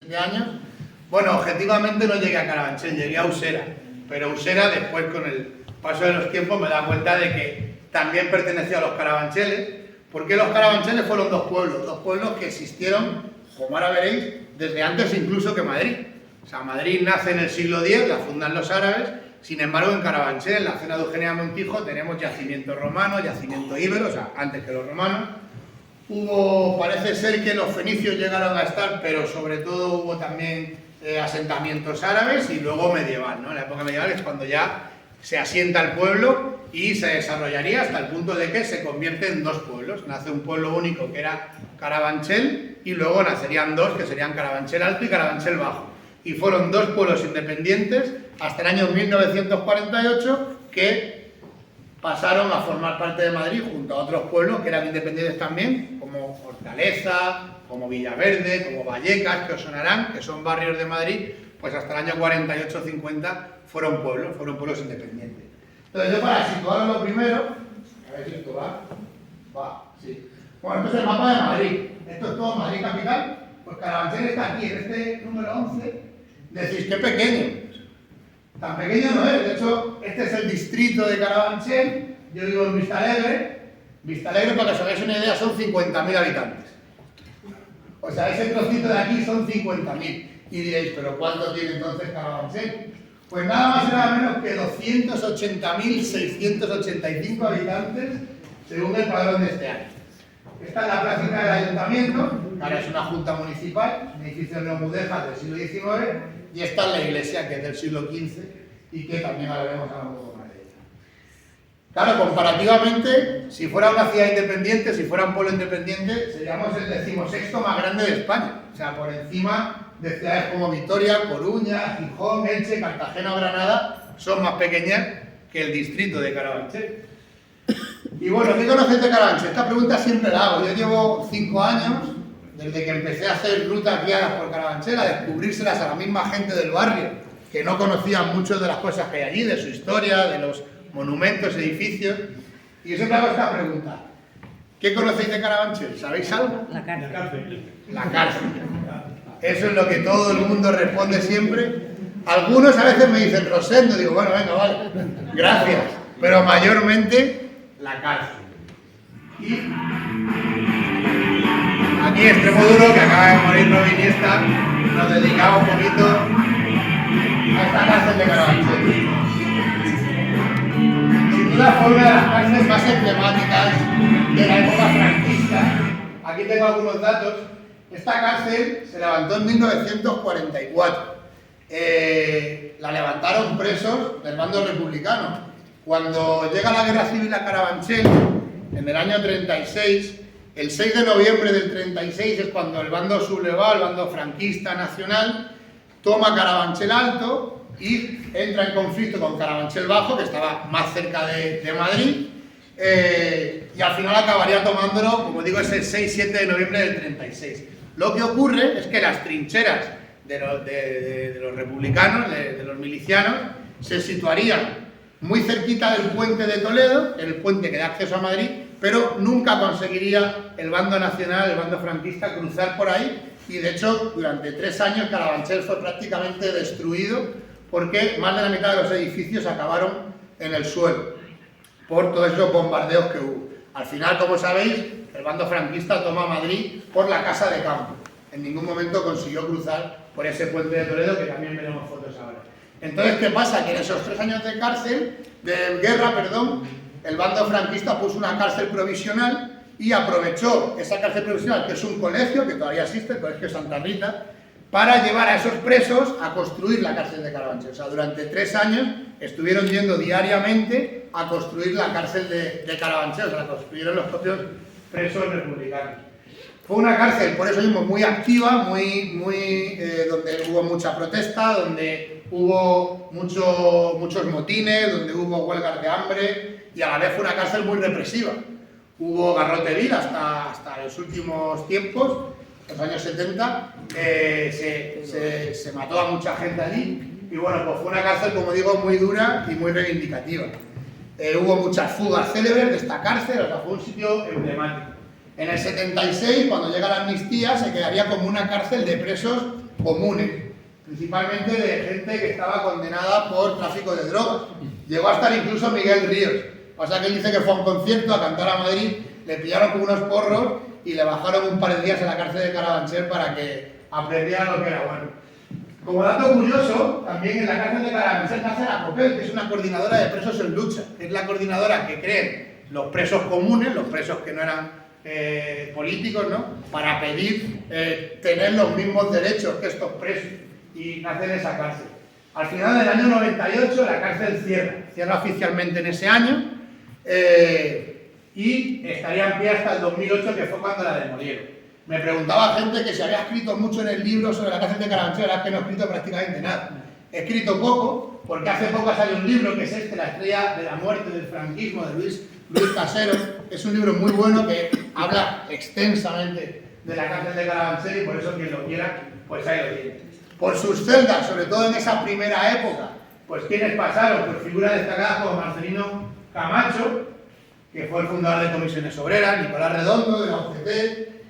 de años. Bueno, objetivamente no llegué a Carabanchel, llegué a Usera, pero Usera después con el paso de los tiempos me da cuenta de que también pertenecía a los carabancheles, porque los carabancheles fueron dos pueblos que existieron, como ahora veréis, desde antes incluso que Madrid. O sea, Madrid nace en el siglo X, la fundan los árabes. Sin embargo, en Carabanchel, en la zona de Eugenia Montijo, tenemos yacimiento romano, yacimiento íbero, o sea, antes que los romanos. Parece ser que los fenicios llegaron a estar, pero sobre todo hubo también asentamientos árabes y luego medieval, ¿no? En la época medieval es cuando ya se asienta el pueblo y se desarrollaría hasta el punto de que se convierte en dos pueblos. Nace un pueblo único que era Carabanchel y luego nacerían dos que serían Carabanchel Alto y Carabanchel Bajo. Y fueron dos pueblos independientes hasta el año 1948 que pasaron a formar parte de Madrid junto a otros pueblos que eran independientes también, como Hortaleza, como Villaverde, como Vallecas, que os sonarán, que son barrios de Madrid, pues hasta el año 48-50 fueron pueblos independientes. Entonces yo para situarlo lo primero, a ver si esto va, sí. Bueno, esto es el mapa de Madrid, esto es todo Madrid capital, pues Carabanchel está aquí, en este número 11, decís, qué pequeño. Tan pequeño no es, de hecho, este es el distrito de Carabanchel, yo vivo en Vistalegre, para que os hagáis una idea, son 50.000 habitantes. O sea, ese trocito de aquí son 50.000. Y diréis, ¿pero cuánto tiene entonces Carabanchel? Pues nada más y nada menos que 280.685 habitantes, según el padrón de este año. Esta es la placita del ayuntamiento, que ahora es una junta municipal, un edificio neomudéjar del siglo XIX, y esta es la iglesia, que es del siglo XV, y que también hablaremos ahora un poco más de ella. Claro, comparativamente, si fuera una ciudad independiente, si fuera un pueblo independiente, seríamos el 16º más grande de España. O sea, por encima de ciudades como Vitoria, Coruña, Gijón, Elche, Cartagena o Granada, son más pequeñas que el distrito de Carabanchel. Y bueno, ¿qué conocéis de Carabanchel? Esta pregunta siempre la hago. Yo llevo 5 años, desde que empecé a hacer rutas guiadas por Carabanchel, a descubrírselas a la misma gente del barrio, que no conocían mucho de las cosas que hay allí, de su historia, de los monumentos, edificios. Y yo siempre hago esta pregunta. ¿Qué conocéis de Carabanchel? ¿Sabéis algo? La cárcel. La cárcel. Eso es lo que todo el mundo responde siempre. Algunos a veces me dicen Rosendo, digo, bueno, venga, vale, gracias. Pero mayormente la cárcel. Y aquí Extremoduro, que acaba de morir Robin Iniesta, nos dedicamos un poquito a esta cárcel de Carabanchel. Sin duda fue una de las cárceles más emblemáticas de la época franquista. Aquí tengo algunos datos. Esta cárcel se levantó en 1944. La levantaron presos del bando republicano. Cuando llega la guerra civil a Carabanchel, en el año 36, el 6 de noviembre del 36 es cuando el bando sublevado, el bando franquista nacional, toma Carabanchel Alto y entra en conflicto con Carabanchel Bajo, que estaba más cerca de Madrid, y al final acabaría tomándolo, como digo, es el 6-7 de noviembre del 36. Lo que ocurre es que las trincheras de los republicanos, de los milicianos, se situarían muy cerquita del puente de Toledo, el puente que da acceso a Madrid, pero nunca conseguiría el bando nacional, el bando franquista, cruzar por ahí, y de hecho durante 3 años Carabanchel fue prácticamente destruido porque más de la mitad de los edificios acabaron en el suelo por todos esos bombardeos que hubo. Al final, como sabéis, el bando franquista toma Madrid por la Casa de Campo. En ningún momento consiguió cruzar por ese puente de Toledo, que también veremos fotos ahora. Entonces, ¿qué pasa? Que en esos 3 años de guerra, el bando franquista puso una cárcel provisional y aprovechó esa cárcel provisional, que es un colegio, que todavía existe, el Colegio Santa Rita, para llevar a esos presos a construir la cárcel de Carabanchel. O sea, durante 3 años estuvieron yendo diariamente a construir la cárcel de Carabanchel, o sea, la construyeron los propios presos republicanos. Fue una cárcel, por eso mismo, muy activa, donde hubo mucha protesta, donde hubo muchos motines, donde hubo huelgas de hambre, y a la vez fue una cárcel muy represiva. Hubo garrote vil hasta los últimos tiempos, los años 70, se mató a mucha gente allí, y bueno, pues fue una cárcel, como digo, muy dura y muy reivindicativa. Hubo muchas fugas célebres de esta cárcel, o sea, fue un sitio emblemático. En el 76, cuando llega la amnistía, se quedaría como una cárcel de presos comunes, principalmente de gente que estaba condenada por tráfico de drogas. Llegó a estar incluso Miguel Ríos. Pasa que él dice que fue a un concierto a cantar a Madrid, le pillaron con unos porros y le bajaron un par de días en la cárcel de Carabanchel para que aprendiera lo que era bueno. Como dato curioso, también en la cárcel de Carabanchel nace la COPEL, que es una coordinadora de presos en lucha. Es la coordinadora que creen los presos comunes, los presos que no eran políticos, ¿no? Para pedir tener los mismos derechos que estos presos, y nace en esa cárcel. Al final del año 98 la cárcel cierra oficialmente en ese año, y estaría en pie hasta el 2008, que fue cuando la demolieron. Me preguntaba gente que se había escrito mucho en el libro sobre la cárcel de Carabanchel. La verdad es que no he escrito prácticamente nada. He escrito poco, porque hace poco salió un libro que es La estrella de la muerte del franquismo, de Luis Caseros. Es un libro muy bueno que habla extensamente de la cárcel de Carabanchel, y por eso quien lo quiera, pues ahí lo tiene. Por sus celdas, sobre todo en esa primera época, pues ¿quiénes pasaron? Pues figuras destacadas como Marcelino Camacho, que fue el fundador de Comisiones Obreras, Nicolás Redondo, de la UGT,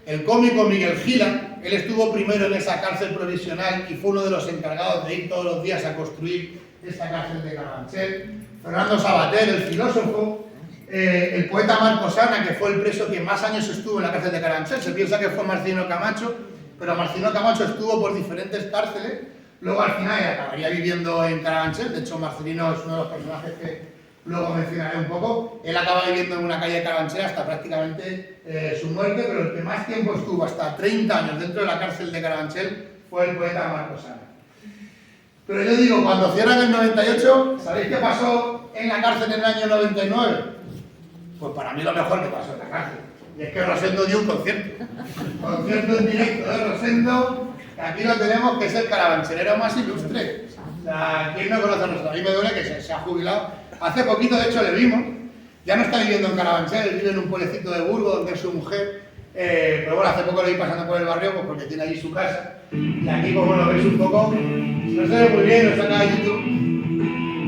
el cómico Miguel Gila. Él estuvo primero en esa cárcel provisional y fue uno de los encargados de ir todos los días a construir esta cárcel de Carabanchel. Fernando Sabater, el filósofo, el poeta Marcos Ana, que fue el preso que más años estuvo en la cárcel de Carabanchel. Se piensa que fue Marcelino Camacho, pero Marcelino Camacho estuvo por diferentes cárceles, luego al final acabaría viviendo en Carabanchel. De hecho, Marcelino es uno de los personajes que luego mencionaré un poco. Él acaba viviendo en una calle de Carabanchel hasta prácticamente su muerte, pero el que más tiempo estuvo, hasta 30 años dentro de la cárcel de Carabanchel, fue el poeta Marcos Ana. Pero yo digo, cuando cierran el 98, ¿sabéis qué pasó en la cárcel en el año 99? Pues para mí lo mejor que pasó en la cárcel. Y es que Rosendo dio un concierto. Concierto en directo de Rosendo, que aquí lo tenemos, que es el carabanchelero más ilustre. O sea, ¿quién no conoce a Rosendo? A mí me duele que se ha jubilado. Hace poquito, de hecho, le vimos. Ya no está viviendo en Carabanchel, vive en un pueblecito de Burgos, donde es su mujer. Pero bueno, hace poco lo vi pasando por el barrio, pues porque tiene allí su casa. Y aquí, pues bueno, veis un poco. No se ve muy bien, lo saca de YouTube.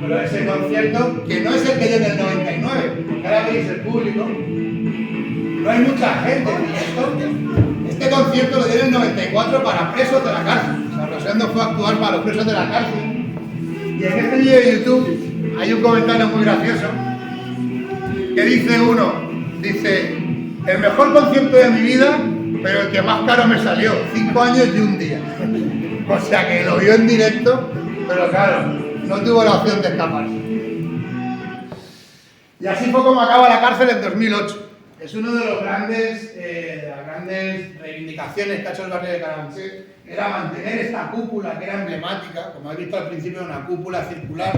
Pero ese concierto, que no es el que dio en el 99, porque ahora veis el público. No hay mucha gente en directo. Este concierto lo dio en el 94 para presos de la cárcel. O sea, Rosendo fue a actuar para los presos de la cárcel. Y en este vídeo de YouTube hay un comentario muy gracioso que dice uno, dice, el mejor concierto de mi vida, pero el que más caro me salió, 5 años y un día. O sea que lo vio en directo, pero claro, no tuvo la opción de escaparse. Y así fue como acaba la cárcel en 2008. Es uno de las grandes reivindicaciones que ha hecho el barrio de Carabanchel, era mantener esta cúpula que era emblemática, como habéis visto al principio, una cúpula circular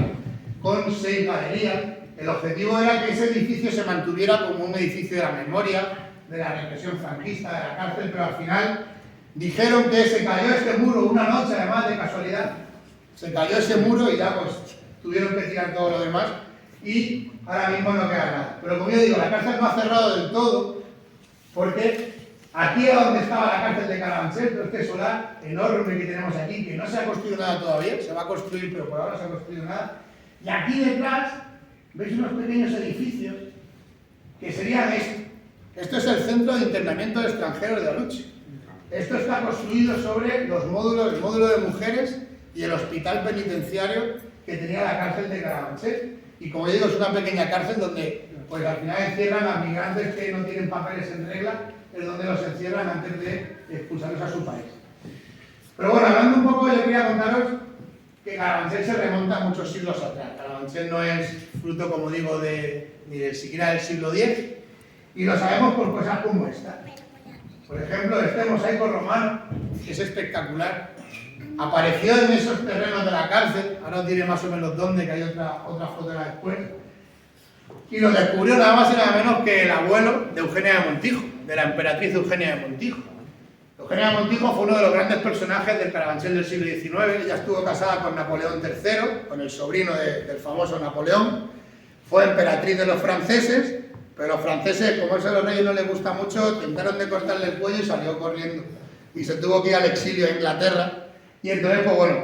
con 6 galerías. El objetivo era que ese edificio se mantuviera como un edificio de la memoria, de la represión franquista, de la cárcel, pero al final dijeron que se cayó este muro una noche, además de casualidad. Se cayó ese muro y ya pues tuvieron que tirar todo lo demás. Y ahora mismo no queda nada. Pero como yo digo, la cárcel no ha cerrado del todo, porque aquí es donde estaba la cárcel de Carabanchel, todo este solar enorme que tenemos aquí, que no se ha construido nada todavía, se va a construir, pero por ahora no se ha construido nada. Y aquí detrás, veis unos pequeños edificios, que serían esto. Esto es el centro de internamiento de extranjeros de Aluche. Esto está construido sobre los módulos, el módulo de mujeres y el hospital penitenciario que tenía la cárcel de Carabanchel. Y como digo, es una pequeña cárcel donde pues al final encierran a migrantes que no tienen papeles en regla, es donde los encierran antes de expulsarlos a su país. Pero bueno, hablando un poco, yo quería contaros que Carabanchel se remonta a muchos siglos atrás. Carabanchel no es fruto, como digo, ni siquiera del siglo X, y lo sabemos por cosas como esta. Por ejemplo, este mosaico romano, que es espectacular, apareció en esos terrenos de la cárcel, ahora os diré más o menos dónde, que hay otra foto después, y lo descubrió nada más y nada menos que el abuelo de Eugenia de Montijo, de la emperatriz Eugenia de Montijo. Eugenia de Montijo fue uno de los grandes personajes del Carabanchel del siglo XIX. Ella estuvo casada con Napoleón III, con el sobrino del famoso Napoleón. Fue emperatriz de los franceses, pero los franceses, como eso a los reyes no les gusta mucho, intentaron de cortarle el cuello y salió corriendo. Y se tuvo que ir al exilio a Inglaterra. Y entonces, pues bueno,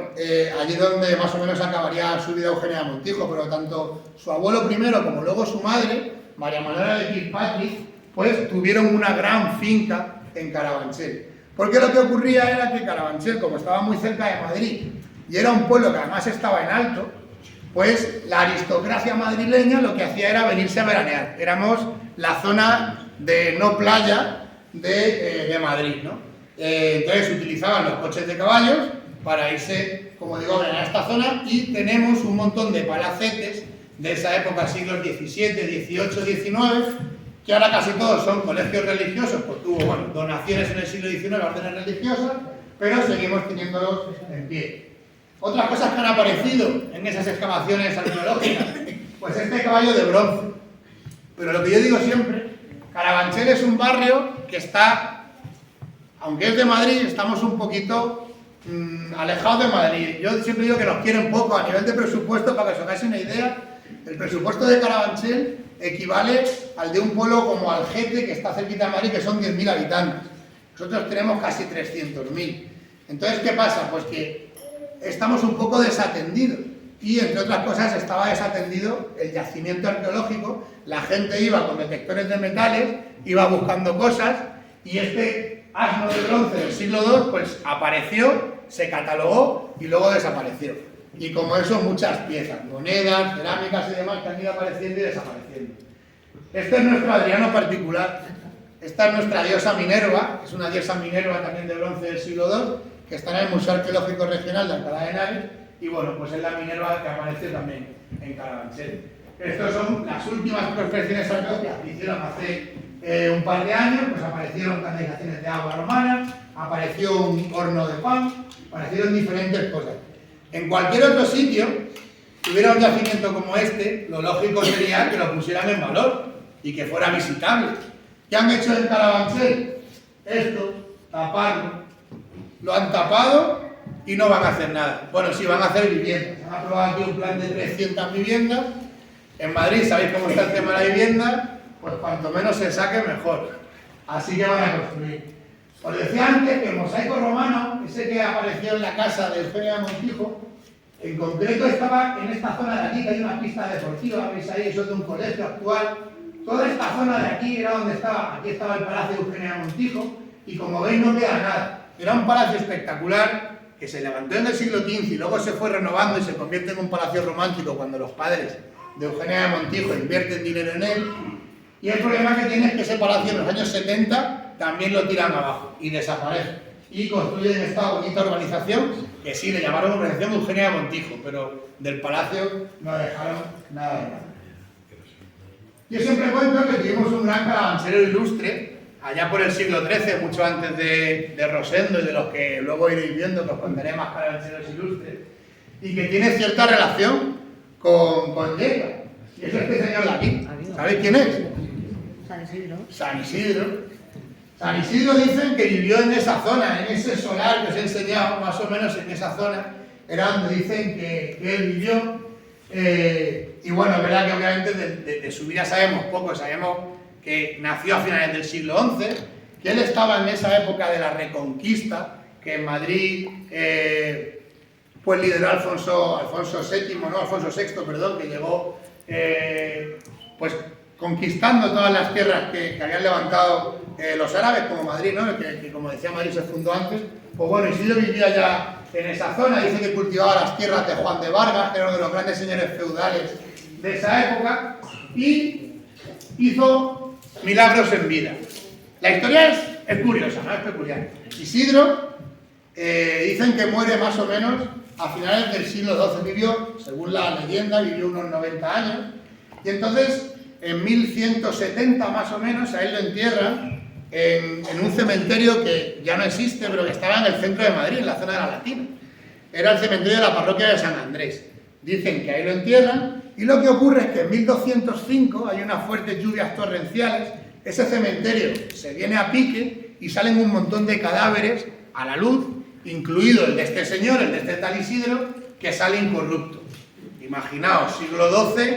allí donde más o menos acabaría su vida Eugenia de Montijo, pero tanto su abuelo primero como luego su madre, María Manuela de Kirkpatrick, pues tuvieron una gran finca en Carabanchel. Porque lo que ocurría era que Carabanchel, como estaba muy cerca de Madrid y era un pueblo que además estaba en alto, pues la aristocracia madrileña lo que hacía era venirse a veranear. Éramos la zona de no playa de Madrid, ¿no? Entonces utilizaban los coches de caballos para irse, como digo, a esta zona, y tenemos un montón de palacetes de esa época, siglos XVII, XVIII, XIX, que ahora casi todos son colegios religiosos, porque hubo, bueno, donaciones en el siglo XIX, órdenes religiosas, pero seguimos teniéndolos en pie. Otras cosas que han aparecido en esas excavaciones arqueológicas, pues este caballo de bronce. Pero lo que yo digo siempre, Carabanchel es un barrio que está, aunque es de Madrid, estamos un poquito alejados de Madrid. Yo siempre digo que nos quieren poco a nivel de presupuesto, para que os hagáis una idea. El presupuesto de Carabanchel equivale al de un pueblo como Algete, que está cerquita de Madrid, que son 10.000 habitantes. Nosotros tenemos casi 300.000. Entonces, ¿qué pasa? Pues que estamos un poco desatendidos. Y, entre otras cosas, estaba desatendido el yacimiento arqueológico. La gente iba con detectores de metales, iba buscando cosas, y este asno de bronce del siglo II, pues apareció, se catalogó y luego desapareció. Y como eso, muchas piezas, monedas, cerámicas y demás que han ido apareciendo y desapareciendo. Este es nuestro Adriano particular. Esta es nuestra diosa Minerva, que es una diosa Minerva también de bronce del siglo II, que está en el Museo Arqueológico Regional de Alcalá de Henares, y bueno, pues es la Minerva que aparece también en Carabanchel. Estas son las últimas prospecciones arqueológicas que hicieron hace un par de años, pues aparecieron canalizaciones de agua romanas, apareció un horno de pan, aparecieron diferentes cosas. En cualquier otro sitio, si hubiera un yacimiento como este, lo lógico sería que lo pusieran en valor y que fuera visitable. ¿Qué han hecho en Carabanchel? Esto, taparlo. Lo han tapado y no van a hacer nada. Bueno, sí, van a hacer viviendas. Han aprobado aquí un plan de 300 viviendas. En Madrid, ¿sabéis cómo está el tema de la vivienda? Pues cuanto menos se saque, mejor. Así que van a construir. Os decía antes que el mosaico romano, ese que apareció en la casa de Eugenia de Montijo, en concreto estaba en esta zona de aquí, que hay una pista deportiva, veis ahí, eso es de un colegio actual. Toda esta zona de aquí era donde estaba, aquí estaba el Palacio de Eugenia de Montijo, y como veis no queda nada. Era un palacio espectacular que se levantó en el siglo XV y luego se fue renovando y se convierte en un palacio romántico cuando los padres de Eugenia de Montijo invierten dinero en él. Y el problema que tiene es que ese palacio en los años 70 también lo tiran abajo y desaparece. Y construyen esta bonita urbanización, que sí, le llamaron urbanización Eugenia de Montijo, pero del palacio no dejaron nada de nada. Yo siempre cuento que tuvimos un gran carabanchero ilustre, allá por el siglo XIII, mucho antes de Rosendo y de los que luego iréis viendo, que os contaré más carabancheros ilustres, y que tiene cierta relación con Lleida. Y es este señor de aquí. ¿Sabéis quién es? San Isidro. San Isidro. San Isidro dicen que vivió en esa zona, en ese solar que os he enseñado, más o menos en esa zona, era donde dicen que él vivió. Y bueno, es verdad que obviamente de su vida sabemos poco, sabemos que nació a finales del siglo XI, que él estaba en esa época de la Reconquista, que en Madrid pues lideró Alfonso VI, perdón, que llegó pues conquistando todas las tierras que habían levantado los árabes, como Madrid, ¿no? Que como decía, Madrid se fundó antes. Pues bueno, Isidro vivía ya en esa zona, dice que cultivaba las tierras de Juan de Vargas, que era uno de los grandes señores feudales de esa época, y hizo milagros en vida. La historia es curiosa, ¿no? Es peculiar. Isidro, dicen que muere más o menos a finales del siglo XII. Vivió, según la leyenda, vivió unos 90 años, y entonces en 1170 más o menos a él lo entierran en un cementerio que ya no existe, pero que estaba en el centro de Madrid, en la zona de la Latina. Era el cementerio de la parroquia de San Andrés. Dicen que ahí lo entierran, y lo que ocurre es que en 1205 hay unas fuertes lluvias torrenciales, ese cementerio se viene a pique y salen un montón de cadáveres a la luz, incluido el de este señor, el de este tal Isidro, que sale incorrupto. Imaginaos, siglo XII,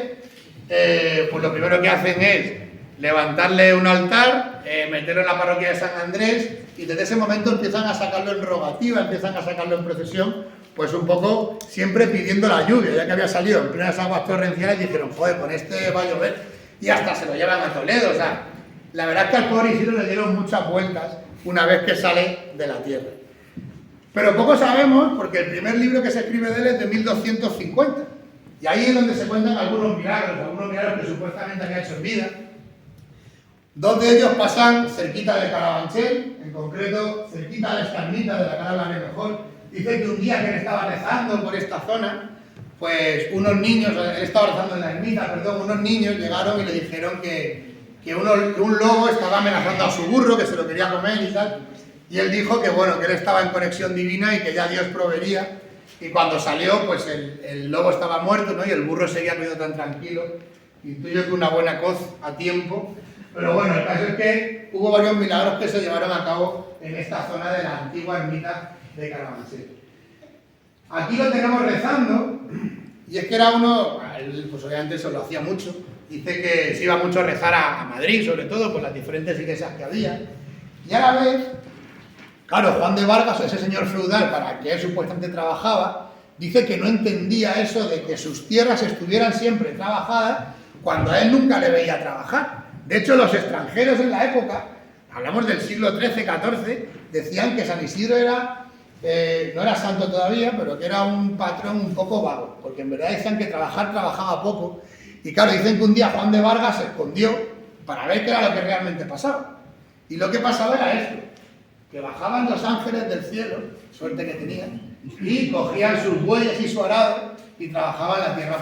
pues lo primero que hacen es levantarle un altar, meterlo en la parroquia de San Andrés, y desde ese momento empiezan a sacarlo en rogativa, empiezan a sacarlo en procesión, pues un poco siempre pidiendo la lluvia, ya que había salido en plenas aguas torrenciales, dijeron, joder, con este va a llover, y hasta se lo llevan a Toledo. O sea, la verdad es que al pobre Isidro le dieron muchas vueltas una vez que sale de la tierra. Pero poco sabemos porque el primer libro que se escribe de él es de 1250. Y ahí es donde se cuentan algunos milagros que supuestamente había hecho en vida. Dos de ellos pasan cerquita de Carabanchel, en concreto cerquita de esta ermita de la que hablaré mejor. Dice que un día que él estaba rezando por esta zona, pues unos niños, él estaba rezando en la ermita, unos niños llegaron y le dijeron que un lobo estaba amenazando a su burro, que se lo quería comer y tal. Y él dijo que bueno, que él estaba en conexión divina y que ya Dios proveería. Y cuando salió, pues el lobo estaba muerto, ¿no? Y el burro seguía comiendo tan tranquilo. Intuyo que una buena coz a tiempo. Pero bueno, el caso es que hubo varios milagros que se llevaron a cabo en esta zona de la antigua ermita de Carabanchel. Aquí lo tenemos rezando, y es que era uno, él pues obviamente eso lo hacía mucho, dice que se iba mucho a rezar a Madrid, sobre todo por las diferentes iglesias que había, y a la vez, claro, Juan de Vargas, ese señor feudal para que él supuestamente trabajaba, dice que no entendía eso de que sus tierras estuvieran siempre trabajadas cuando a él nunca le veía trabajar. De hecho, los extranjeros en la época, hablamos del siglo XIII-XIV, decían que San Isidro era, no era santo todavía, pero que era un patrón un poco vago, porque en verdad decían que trabajaba poco. Y claro, dicen que un día Juan de Vargas se escondió para ver qué era lo que realmente pasaba. Y lo que pasaba era esto, que bajaban los ángeles del cielo, suerte que tenían, y cogían sus bueyes y su arado y trabajaban la tierra.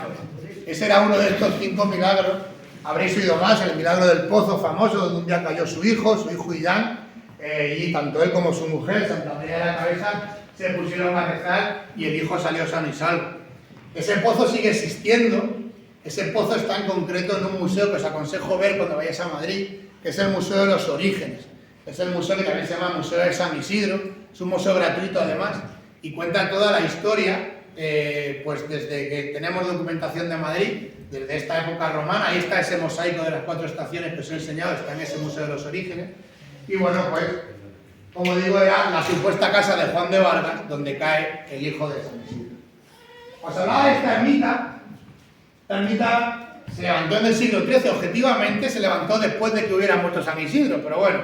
Ese era uno de estos 5 milagros. Habréis oído más, el milagro del pozo famoso, donde un día cayó su hijo Illán, y tanto él como su mujer, Santa María de la Cabeza, se pusieron a rezar y el hijo salió sano y salvo. Ese pozo sigue existiendo, ese pozo está en concreto en un museo que os aconsejo ver cuando vayáis a Madrid, que es el Museo de los Orígenes. Es el museo que también se llama Museo de San Isidro, es un museo gratuito además, y cuenta toda la historia, pues desde que tenemos documentación de Madrid, desde esta época romana. Ahí está ese mosaico de las 4 estaciones que os he enseñado, está en ese Museo de los Orígenes. Y bueno, pues, como digo, era la supuesta casa de Juan de Vargas, donde cae el hijo de San Isidro. Os hablaba de esta ermita. Esta ermita se levantó en el siglo XIII, objetivamente se levantó después de que hubiera muerto San Isidro, pero bueno,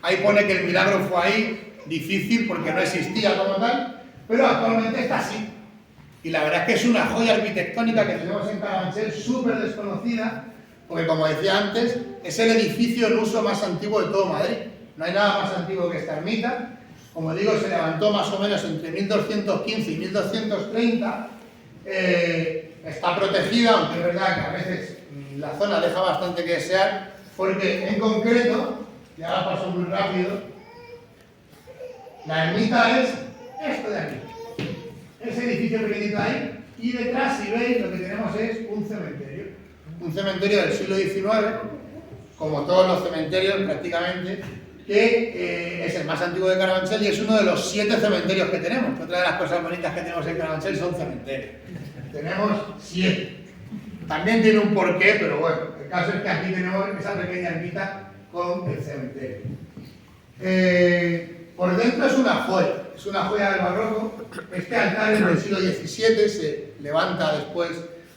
ahí pone que el milagro fue ahí, difícil porque no existía como tal, pero actualmente está así. Y la verdad es que es una joya arquitectónica que tenemos en Carabanchel, súper desconocida, porque como decía antes, es el edificio en uso más antiguo de todo Madrid. No hay nada más antiguo que esta ermita. Como digo, se levantó más o menos entre 1215 y 1230. Está protegida, aunque es verdad que a veces la zona deja bastante que desear, porque en concreto, y ahora paso muy rápido, la ermita es esto de aquí. Ese edificio pequeñito ahí, y detrás, si veis, lo que tenemos es un cementerio del siglo XIX, como todos los cementerios prácticamente, que es el más antiguo de Carabanchel y es uno de los 7 cementerios que tenemos. Otra de las cosas bonitas que tenemos en Carabanchel son cementerios. Tenemos 7. También tiene un porqué, pero bueno, el caso es que aquí tenemos esa pequeña ermita con el cementerio. Por dentro es una joya del barroco. Este altar es del siglo XVII, se levanta después,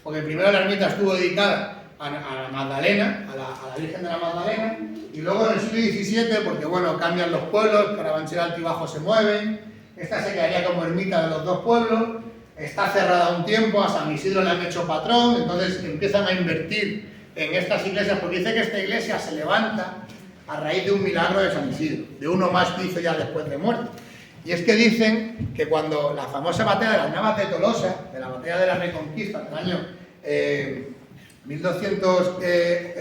porque primero la ermita estuvo dedicada a la Magdalena, a la Virgen de la Magdalena, y luego en el siglo XVII, porque bueno, cambian los pueblos, Carabanchel Alto y Bajo se mueven, esta se quedaría como ermita de los 2 pueblos, está cerrada un tiempo, a San Isidro le han hecho patrón, entonces empiezan a invertir en estas iglesias, porque dice que esta iglesia se levanta a raíz de un milagro de San Isidro, de uno más que hizo ya después de muerto. Y es que dicen que cuando la famosa batalla de las Navas de Tolosa, de la batalla de la Reconquista del año 1212,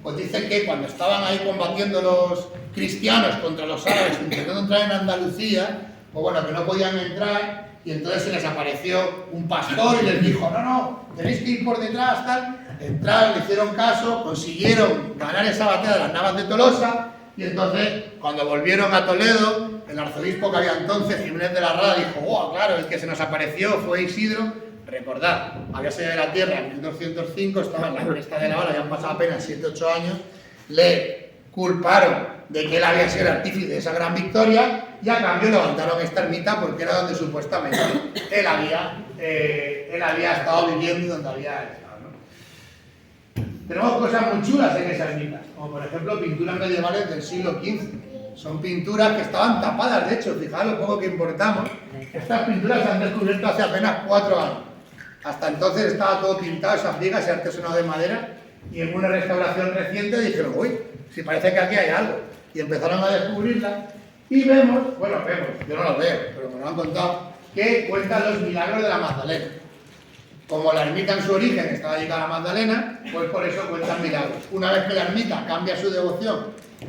pues dice que cuando estaban ahí combatiendo los cristianos contra los árabes intentando entrar en Andalucía, pues bueno, que no podían entrar, y entonces se les apareció un pastor y les dijo, no, tenéis que ir por detrás, tal. Entraron, le hicieron caso, consiguieron ganar esa batalla de las Navas de Tolosa, y entonces, cuando volvieron a Toledo, el arzobispo que había entonces, Jiménez de la Rada, dijo, oh, claro, el que se nos apareció fue Isidro. Recordad, había salido de la tierra en 1205, estaba en la cresta de la ola, habían pasado apenas 7 o 8 años, le culparon de que él había sido el artífice de esa gran victoria, y a cambio levantaron esta ermita porque era donde supuestamente él había estado viviendo y donde había estado, ¿no? Tenemos cosas muy chulas en esas ermitas, como por ejemplo pinturas medievales del siglo XV. Son pinturas que estaban tapadas, de hecho, fijaos lo poco que importamos. Estas pinturas se han descubierto hace apenas 4 años. Hasta entonces estaba todo pintado, esas vigas, ese artesonado de madera, y en una restauración reciente dijeron, uy, si parece que aquí hay algo. Y empezaron a descubrirla, y vemos, yo no lo veo, pero me lo han contado, que cuentan los milagros de la Magdalena. Como la ermita en su origen estaba dedicada a la Magdalena, pues por eso cuentan milagros. Una vez que la ermita cambia su devoción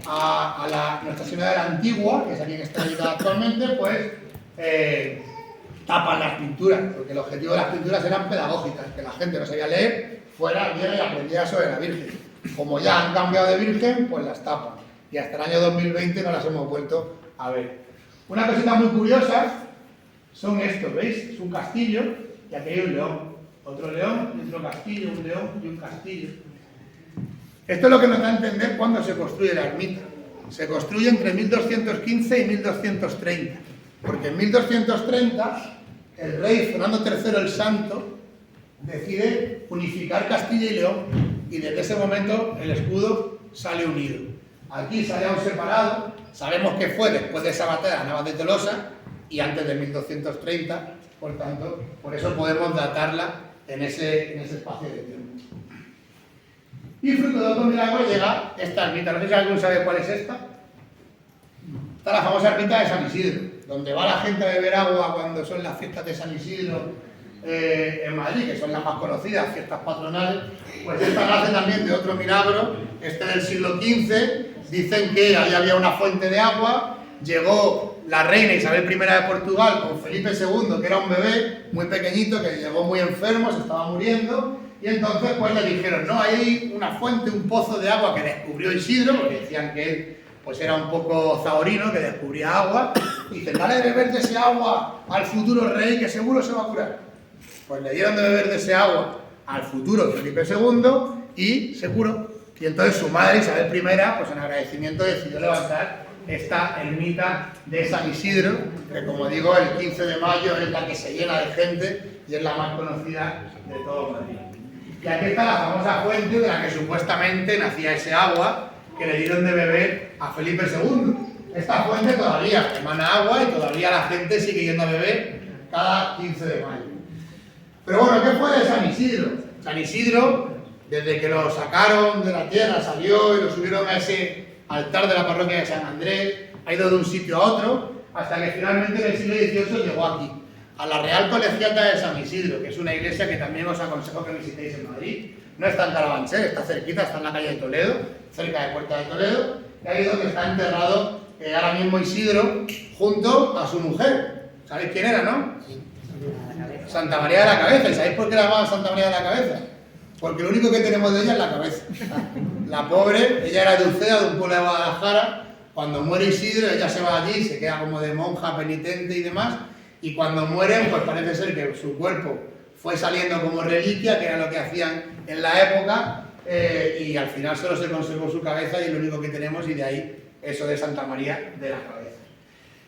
a la Nuestra Señora de la Antigua, que es a quien está dedicada actualmente, pues tapan las pinturas, porque el objetivo de las pinturas eran pedagógicas, que la gente no sabía leer, fuera, viera y aprendiera sobre la Virgen. Como ya han cambiado de Virgen, pues las tapan. Y hasta el año 2020 no las hemos vuelto a ver. Una cosita muy curiosa son estos, ¿veis? Es un castillo y aquí hay un león. Otro león y otro castillo, un león y un castillo. Esto es lo que nos da a entender cuándo se construye la ermita. Se construye entre 1215 y 1230. Porque en 1230 el rey Fernando III el Santo decide unificar Castilla y León y desde ese momento el escudo sale unido. Aquí sale aún separado, sabemos que fue después de esa batalla de Navas de Tolosa y antes de 1230, por tanto, por eso podemos datarla en ese espacio de tiempo. Y fruto de otro milagro llega esta ermita. No sé si alguno sabe cuál es esta. Está la famosa ermita de San Isidro, donde va la gente a beber agua cuando son las fiestas de San Isidro en Madrid, que son las más conocidas, fiestas patronales. Pues esta nace también de otro milagro, este del siglo XV. Dicen que ahí había una fuente de agua, llegó la reina Isabel I de Portugal con Felipe II, que era un bebé muy pequeñito, que llegó muy enfermo, se estaba muriendo, y entonces pues le dijeron, no, hay una fuente, un pozo de agua que descubrió Isidro, porque decían que él pues era un poco zahorino, que descubría agua, y dicen, dale de beber de ese agua al futuro rey, que seguro se va a curar. Pues le dieron de beber de ese agua al futuro Felipe II, y se curó. Y entonces su madre, Isabel I, pues en agradecimiento decidió levantar esta ermita de San Isidro, que como digo, el 15 de mayo es la que se llena de gente y es la más conocida de todo Madrid. Y aquí está la famosa fuente de la que supuestamente nacía ese agua que le dieron de beber a Felipe II. Esta fuente todavía emana agua y todavía la gente sigue yendo a beber cada 15 de mayo. Pero bueno, ¿qué fue de San Isidro? San Isidro, desde que lo sacaron de la tierra, salió y lo subieron a ese altar de la parroquia de San Andrés, ha ido de un sitio a otro, hasta que finalmente en el siglo XVIII llegó aquí, a la Real Colegiata de San Isidro, que es una iglesia que también os aconsejo que visitéis en Madrid. No está en Carabanchel, está cerquita, está en la calle de Toledo, cerca de Puerta de Toledo, y ahí es donde está enterrado ahora mismo Isidro, junto a su mujer. ¿Sabéis quién era, no? Santa María de la Cabeza. ¿Y sabéis por qué la llamaban Santa María de la Cabeza? Porque lo único que tenemos de ella es la cabeza. La pobre, ella era de Uceda, de un pueblo de Guadalajara. Cuando muere Isidro, ella se va allí, se queda como de monja, penitente y demás. Y cuando mueren, pues parece ser que su cuerpo fue saliendo como reliquia, que era lo que hacían en la época, y al final solo se conservó su cabeza y es lo único que tenemos, y de ahí eso de Santa María de la Cabeza.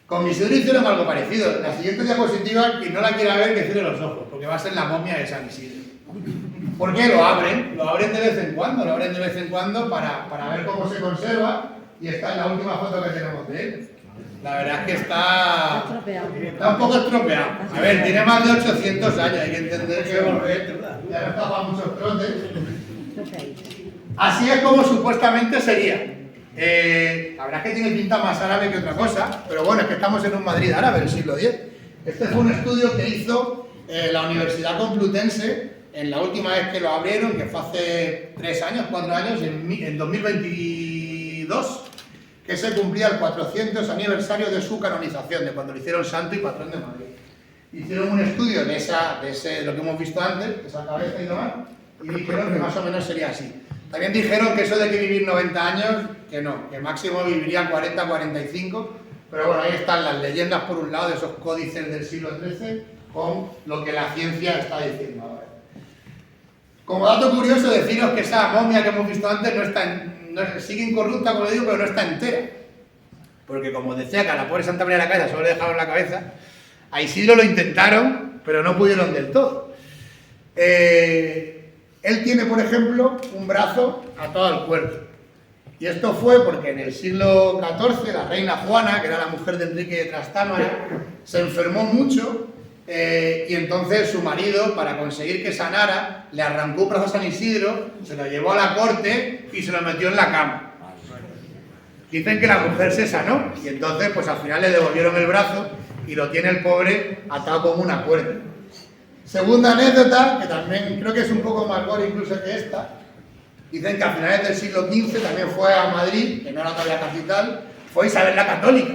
Con Isidro hicieron algo parecido. La siguiente diapositiva, quien no la quiera ver, que cierre los ojos, porque va a ser la momia de San Isidro. ¿Por qué lo abren? Lo abren de vez en cuando, para ver cómo se conserva, y está en la última foto que tenemos de él. La verdad es que está un poco estropeado. A ver, tiene más de 800 años, hay que entender que ya no está para muchos trotes. Así es como supuestamente sería. La verdad es que tiene pinta más árabe que otra cosa, pero bueno, es que estamos en un Madrid árabe del siglo X. Este fue un estudio que hizo la Universidad Complutense en la última vez que lo abrieron, que fue hace 3 años, 4 años, en 2022, que se cumplía el 400 aniversario de su canonización, de cuando lo hicieron santo y patrón de Madrid. Hicieron un estudio de lo que hemos visto antes, de esa cabeza y demás, y dijeron que más o menos sería así. También dijeron que eso de que vivir 90 años, que no, que máximo vivirían 40, 45, pero bueno, ahí están las leyendas por un lado de esos códices del siglo XIII con lo que la ciencia está diciendo ahora. Como dato curioso, deciros que esa momia que hemos visto antes sigue incorrupta, como digo, pero no está entera. Porque como decía que a la pobre Santa María de la Cabeza solo le dejaron la cabeza, a Isidro lo intentaron, pero no pudieron del todo. Él tiene, por ejemplo, un brazo atado al cuerpo. Y esto fue porque en el siglo XIV la reina Juana, que era la mujer de Enrique de Trastámara, se enfermó mucho y entonces su marido, para conseguir que sanara, le arrancó un brazo a San Isidro, se lo llevó a la corte y se lo metió en la cama. Dicen que la mujer se sanó y entonces pues al final le devolvieron el brazo y lo tiene el pobre atado como una cuerda. Segunda anécdota, que también creo que es un poco más gore incluso que esta, dicen que a finales del siglo XV también fue a Madrid, que no era todavía capital, fue Isabel la Católica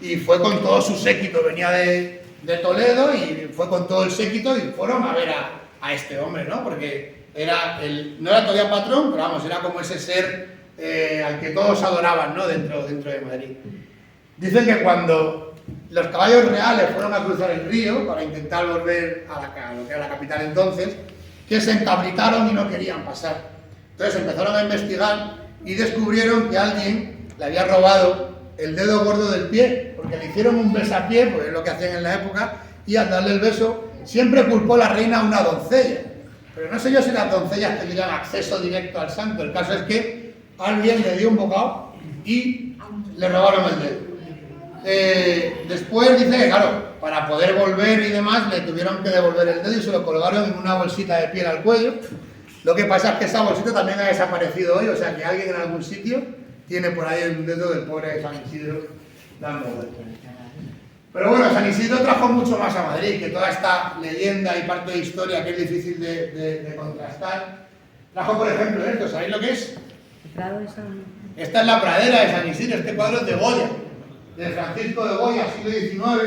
y fue con todo su séquito, venía de Toledo y fue con todo el séquito y fueron a ver a este hombre, ¿no? Porque no era todavía patrón, pero vamos, era como ese ser al que todos adoraban, ¿no? dentro de Madrid. Dicen que cuando los caballos reales fueron a cruzar el río para intentar volver a lo que era la capital entonces, que se encabritaron y no querían pasar. Entonces empezaron a investigar y descubrieron que alguien le había robado el dedo gordo del pie, porque le hicieron un besapié, pues es lo que hacían en la época, y al darle el beso siempre culpó la reina a una doncella. Pero no sé yo si las doncellas tendrían acceso directo al santo. El caso es que alguien le dio un bocado y le robaron el dedo. Después dice que, claro, para poder volver y demás, le tuvieron que devolver el dedo y se lo colgaron en una bolsita de piel al cuello. Lo que pasa es que esa bolsita también ha desaparecido hoy, o sea que alguien en algún sitio tiene por ahí el dedo del pobre San Isidro dando vueltas. Pero bueno, San Isidro trajo mucho más a Madrid, que toda esta leyenda y parte de historia que es difícil de contrastar. Trajo, por ejemplo, esto, ¿sabéis lo que es? Esta es la pradera de San Isidro, este cuadro es de Goya, de Francisco de Goya, siglo XIX,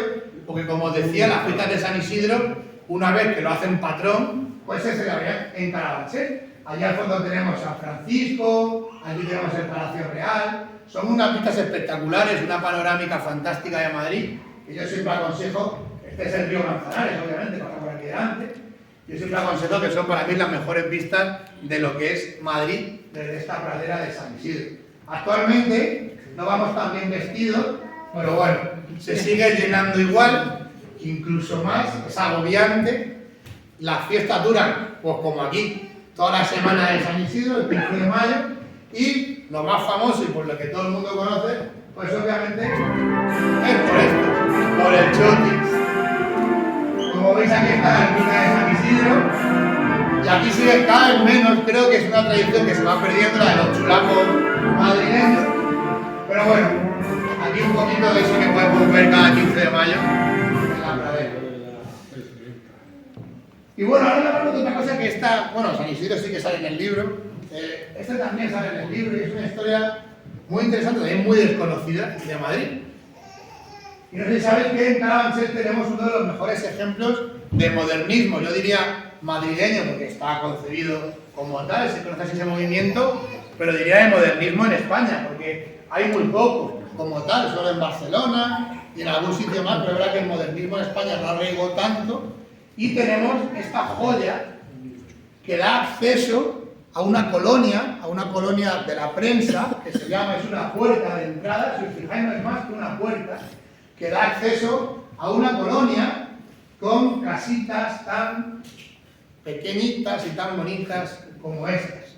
porque como os decía, las fiestas de San Isidro, una vez que lo hacen patrón, pues se celebrarían en Carabanchel. Allá al fondo tenemos San Francisco, aquí tenemos el Palacio Real. Son unas vistas espectaculares, una panorámica fantástica de Madrid. Y yo siempre aconsejo, este es el río Manzanares, obviamente, pasa por aquí delante. Yo siempre aconsejo que son para mí las mejores vistas de lo que es Madrid desde esta pradera de San Isidro. Actualmente no vamos tan bien vestidos, pero bueno, se sigue llenando igual, incluso más, es agobiante. Las fiestas duran, pues como aquí, toda la semana de San Isidro, el 15 de mayo, y lo más famoso y por lo que todo el mundo conoce, pues obviamente es por esto, por el chotis. Como veis aquí está la ermita de San Isidro, y aquí sigue cada vez menos, creo que es una tradición que se va perdiendo, la de los chulapos madrileños, pero bueno, aquí un poquito de eso que podemos ver cada 15 de mayo en la pradera. Y bueno, ahora hablamos de otra cosa que está, bueno, San Isidro sí que sale en el libro, este también sale en el libro y es una historia muy interesante, también muy desconocida de Madrid. Y no sé si sabéis que en Carabanchel tenemos uno de los mejores ejemplos de modernismo, yo diría madrileño, porque está concebido como tal, se conoce así ese movimiento, pero diría de modernismo en España, porque hay muy poco como tal, solo en Barcelona y en algún sitio más, pero es verdad que el modernismo en España no arraigó tanto. Y tenemos esta joya que da acceso a una colonia de la prensa, que se llama, es una puerta de entrada, si os fijáis no es más que una puerta, que da acceso a una colonia con casitas tan pequeñitas y tan bonitas como estas.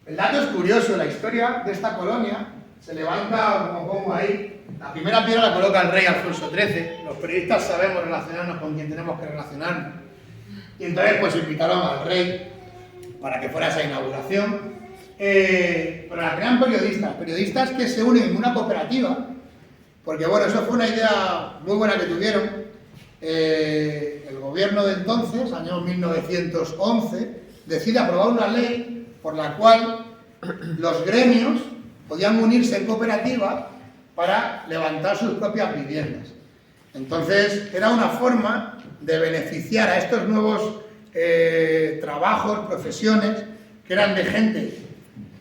El dato es curioso, la historia de esta colonia se levanta, como pongo ahí, la primera piedra la coloca el rey Alfonso XIII, los periodistas sabemos relacionarnos con quien tenemos que relacionarnos, y entonces pues invitaron al rey para que fuera esa inauguración, pero la crean periodistas que se unen en una cooperativa, porque bueno, eso fue una idea muy buena que tuvieron, el gobierno de entonces, año 1911, decide aprobar una ley por la cual los gremios podían unirse en cooperativa para levantar sus propias viviendas. Entonces, era una forma de beneficiar a estos nuevos trabajos, profesiones, que eran de gente,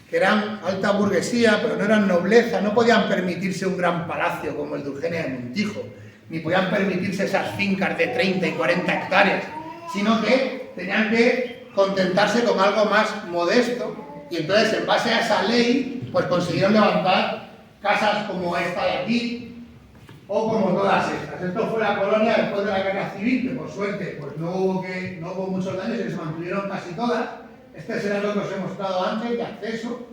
que eran alta burguesía, pero no eran nobleza, no podían permitirse un gran palacio como el de Eugenia de Montijo, ni podían permitirse esas fincas de 30 y 40 hectáreas, sino que tenían que contentarse con algo más modesto, y entonces, en base a esa ley, pues consiguieron levantar casas como esta de aquí, o como todas estas. Esto fue la colonia después de la guerra civil, que por suerte pues no hubo muchos daños y se mantuvieron casi todas, Este será lo que os he mostrado antes, de acceso,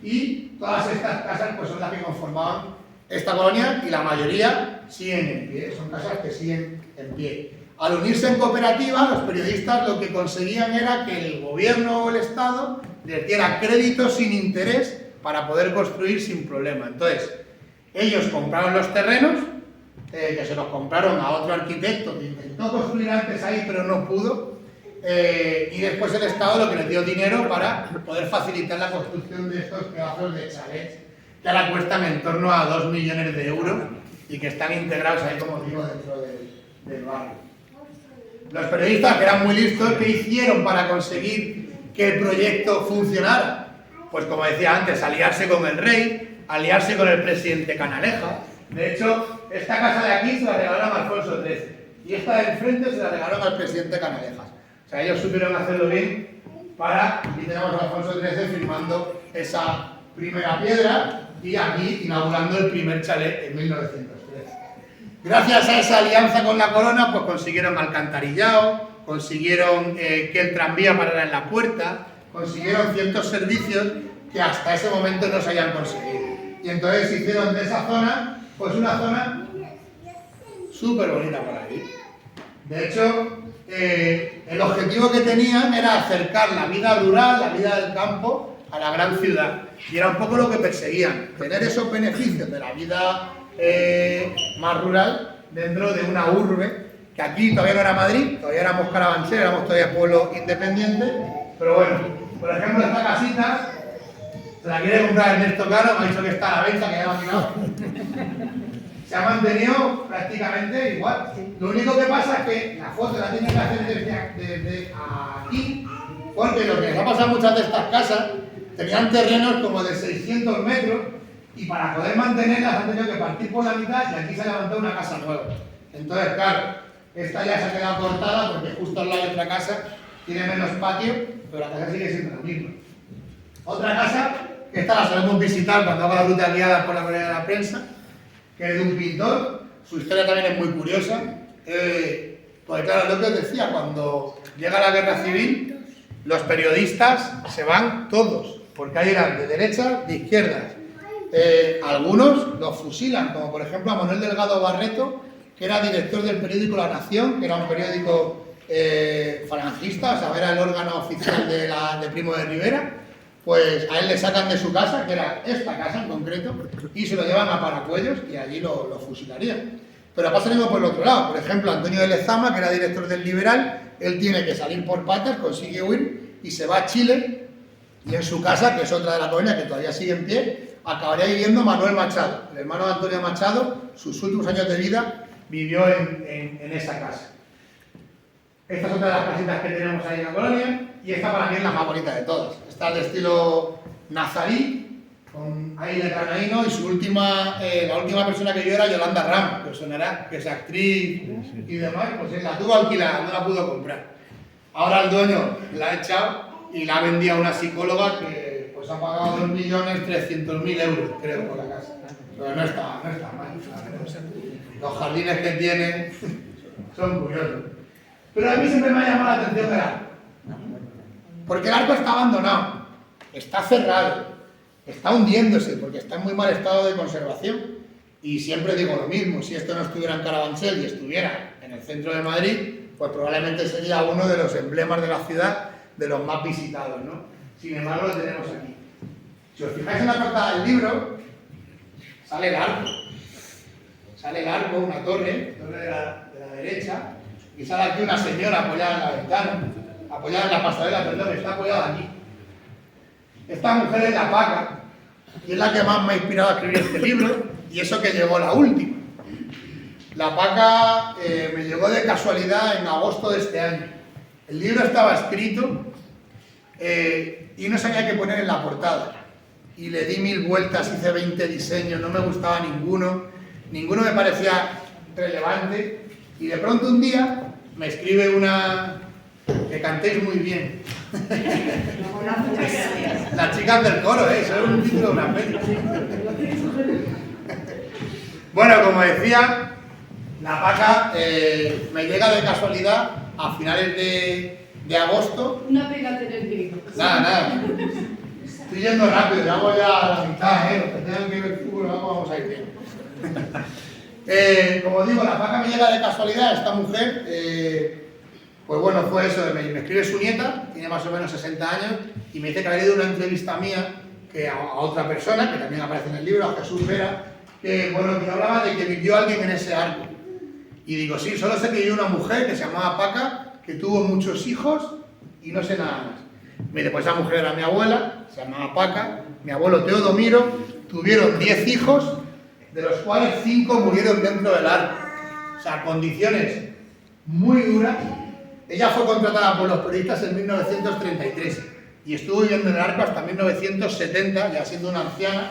y todas estas casas pues son las que conformaban esta colonia y la mayoría siguen en pie, son casas que siguen en pie. Al unirse en cooperativa, los periodistas lo que conseguían era que el gobierno o el Estado les diera créditos sin interés para poder construir sin problema. Entonces, ellos compraron los terrenos, que se los compraron a otro arquitecto que intentó construir antes ahí pero no pudo, y después el Estado lo que les dio dinero para poder facilitar la construcción de estos pedazos de chalets que ahora cuestan en torno a 2 millones de euros y que están integrados ahí, como digo, dentro del barrio. Los periodistas, que eran muy listos, ¿qué hicieron para conseguir que el proyecto funcionara? Pues como decía antes, aliarse con el rey, aliarse con el presidente Canalejas. De hecho, esta casa de aquí se la regalaron a Alfonso XIII y esta de enfrente se la regalaron al presidente Canalejas. O sea, ellos supieron hacerlo bien para... Aquí tenemos a Alfonso XIII firmando esa primera piedra y aquí inaugurando el primer chalet en 1913. Gracias a esa alianza con la corona, pues consiguieron alcantarillado, consiguieron que el tranvía parara en la puerta, consiguieron ciertos servicios que hasta ese momento no se habían conseguido. Y entonces hicieron de esa zona, pues una zona súper bonita para vivir. De hecho, el objetivo que tenían era acercar la vida rural, la vida del campo, a la gran ciudad. Y era un poco lo que perseguían, tener esos beneficios de la vida más rural dentro de una urbe, que aquí todavía no era Madrid, todavía éramos Carabanchel, éramos todavía pueblo independiente, pero bueno, por ejemplo, esta casita se la quiere comprar Ernesto Caro, me ha dicho que está a la venta, que ya me ha mirado. Se ha mantenido prácticamente igual. Lo único que pasa es que la foto la tienen que hacer desde aquí, porque lo que les ha pasado a muchas de estas casas, tenían terrenos como de 600 metros y para poder mantenerlas han tenido que partir por la mitad y aquí se ha levantado una casa nueva. Entonces, claro, esta ya se ha quedado cortada porque justo al lado de otra casa tiene menos patio, pero la casa sigue siendo la misma. Otra casa, que esta la solemos visitar cuando hago la ruta guiada por la Corea de la Prensa, que es de un pintor, su historia también es muy curiosa, porque claro, lo que os decía, cuando llega la guerra civil, los periodistas se van todos, porque ahí eran de derechas, de izquierdas. Algunos los fusilan, como por ejemplo a Manuel Delgado Barreto, que era director del periódico La Nación, que era un periódico falangista, o sea, era el órgano oficial de Primo de Rivera. Pues a él le sacan de su casa, que era esta casa en concreto, y se lo llevan a Paracuellos y allí lo fusilarían. Pero pasa algo por el otro lado. Por ejemplo, Antonio de Lezama, que era director del Liberal, él tiene que salir por patas, consigue huir y se va a Chile, y en su casa, que es otra de la colonia que todavía sigue en pie, acabaría viviendo Manuel Machado. El hermano de Antonio Machado, sus últimos años de vida, vivió en esa casa. Esta es otra de las casitas que tenemos ahí en la colonia, y esta para mí es la más bonita de todas. Está de estilo nazarí, con aire granaíno, y la última persona que vio era Yolanda Ramos, que os sonará, que es actriz y demás, pues la tuvo alquilada, no la pudo comprar. Ahora el dueño la ha echado y la ha vendido a una psicóloga que pues ha pagado 2.300.000 euros, creo, por la casa. Pero no está mal. Los jardines que tiene son curiosos. Pero a mí siempre me ha llamado la atención el arco. Porque el arco está abandonado, está cerrado, está hundiéndose, porque está en muy mal estado de conservación. Y siempre digo lo mismo, si esto no estuviera en Carabanchel y estuviera en el centro de Madrid, pues probablemente sería uno de los emblemas de la ciudad, de los más visitados, ¿no? Sin embargo, lo tenemos aquí. Si os fijáis en la portada del libro, sale el arco. Sale el arco, una torre de la derecha, y sale aquí una señora apoyada en la ventana, apoyada en la pasarela, perdón, está apoyada aquí. Esta mujer es la Paca, y es la que más me ha inspirado a escribir este libro, y eso que llegó la última. La Paca me llegó de casualidad en agosto de este año. El libro estaba escrito y no sabía qué poner en la portada. Y le di 1000 vueltas, hice 20 diseños, no me gustaba ninguno me parecía relevante. Y de pronto un día me escribe una... que cantéis muy bien. Las chicas del coro, eso es un título de una peli. Bueno, como decía, la Paca me llega de casualidad a finales de agosto. Una pega tener que ir. Nada. Estoy yendo rápido, ya voy a la mitad, los que tengan que ver fútbol, vamos a ir bien. Como digo, la paca me llega de casualidad, esta mujer, pues bueno, fue eso, me escribe su nieta, tiene más o menos 60 años, y me dice que había ido una entrevista mía que a otra persona, que también aparece en el libro, a Jesús Vera, que bueno, que hablaba de que vivió alguien en ese arco. Y digo, sí, solo sé que vivió una mujer que se llamaba Paca, que tuvo muchos hijos y no sé nada más. Me dice, pues esa mujer era mi abuela, se llamaba Paca, mi abuelo Teodomiro, tuvieron 10 hijos, de los cuales 5 murieron dentro del arco. O sea, condiciones muy duras. Ella fue contratada por los periodistas en 1933 y estuvo viviendo en el arco hasta 1970, ya siendo una anciana,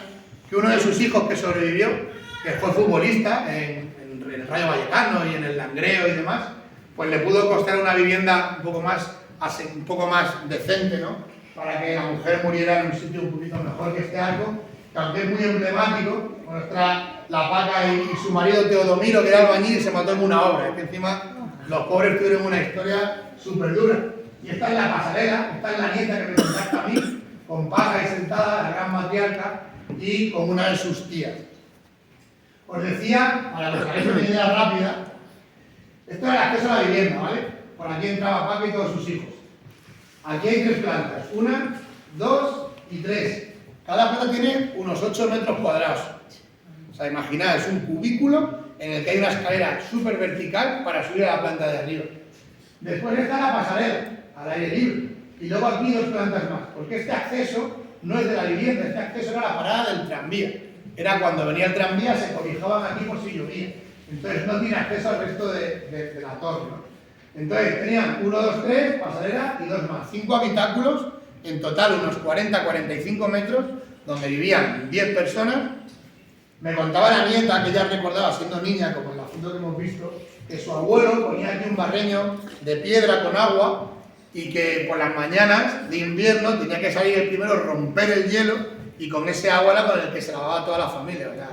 que uno de sus hijos que sobrevivió, que fue futbolista en el Rayo Vallecano y en el Langreo y demás, pues le pudo costar una vivienda un poco más decente, ¿no? Para que la mujer muriera en un sitio un poquito mejor que este arco, que aunque es muy emblemático, la Paca y su marido Teodomiro, que era albañil, se mató en una obra. Es que encima los pobres tuvieron una historia súper dura. Y esta es la pasarela, esta es la nieta que me contacta a mí, con Paca ahí sentada, la gran matriarca, y con una de sus tías. Os decía, para que os hagáis una idea rápida, esto era el acceso a la vivienda, ¿vale? Por aquí entraba Paca y todos sus hijos. Aquí hay 3 plantas, 1, 2 y 3. Cada planta tiene unos 8 metros cuadrados. O sea, imaginad, es un cubículo en el que hay una escalera súper vertical para subir a la planta de arriba. Después está la pasarela, al aire libre. Y luego aquí 2 plantas más. Porque este acceso no es de la vivienda, este acceso era la parada del tranvía. Era cuando venía el tranvía, se cobijaban aquí por si llovía. Entonces no tiene acceso al resto de la torre, ¿no? Entonces tenían 1, 2, 3, pasarela y 2 más. 5 habitáculos, en total unos 40-45 metros, donde vivían 10 personas. Me contaba la nieta, que ella recordaba siendo niña, como en la foto que hemos visto, que su abuelo ponía aquí un barreño de piedra con agua y que por las mañanas de invierno tenía que salir el primero, romper el hielo y con ese agua era con el que se lavaba toda la familia, ¿verdad?